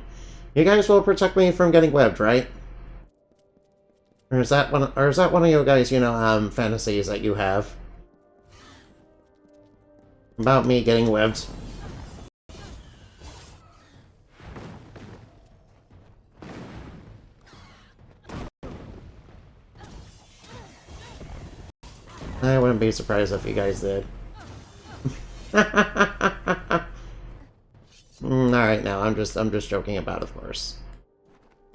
guys will protect me from getting webbed, right? Or is that one of you guys, you know, fantasies that you have? About me getting webbed? I wouldn't be surprised if you guys did. Alright, now I'm just joking about, of course.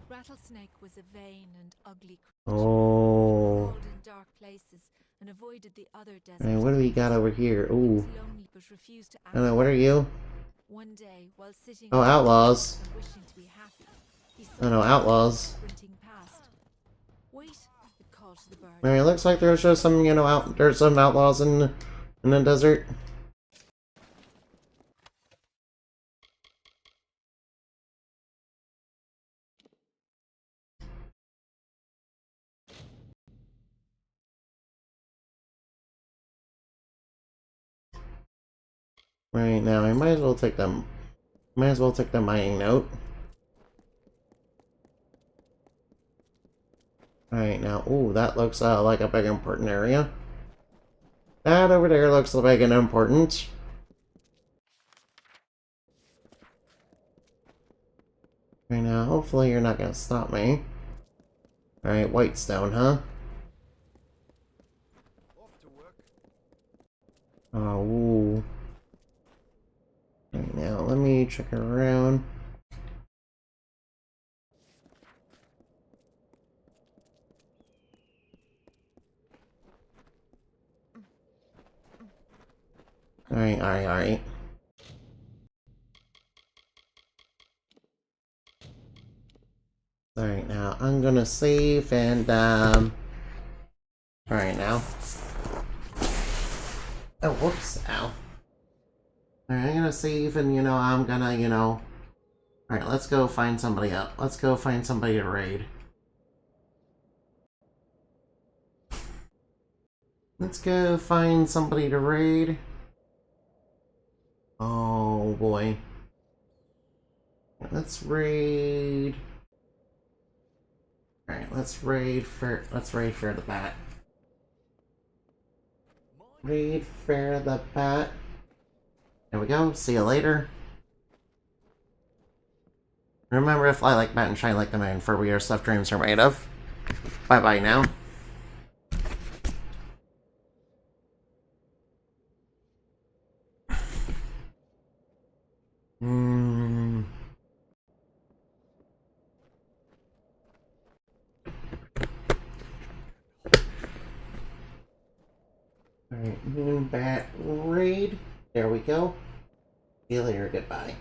Rattlesnake was a vain and ugly creature. Oh. Crawled in dark places and avoided the other desert. Alright, what do we got over here? He was Ooh. lonely but refused to I don't know, act. what are you? One day, while sitting Oh, outlaws. and wishing to be happy, he I don't know, outlaws. sprinting past. Wait, it called to the bird. Alright, looks like there's just some, you know, there's some outlaws in the desert. Right now, I might as well take them. Might as well take the mining note. Alright now, ooh, that looks like a big important area. That over there looks big and important. Right now, hopefully you're not gonna stop me. Alright, Whitestone, huh? Oh, ooh. Right now, let me check around. Alright. Alright, now I'm gonna save and, Alright, now. Oh, whoops, ow. Alright, I'm gonna save and, you know, I'm gonna, you know... Alright, let's go find somebody else. Let's go find somebody to raid. Let's go find somebody to raid. Oh, boy. Let's raid... Alright, let's raid for the bat. Raid for the bat. There we go. See you later. Remember to fly like bat and shine like the moon, for we are stuff dreams are made of. Bye-bye now. Alright, moon bat raid. There we go. See you later. Goodbye.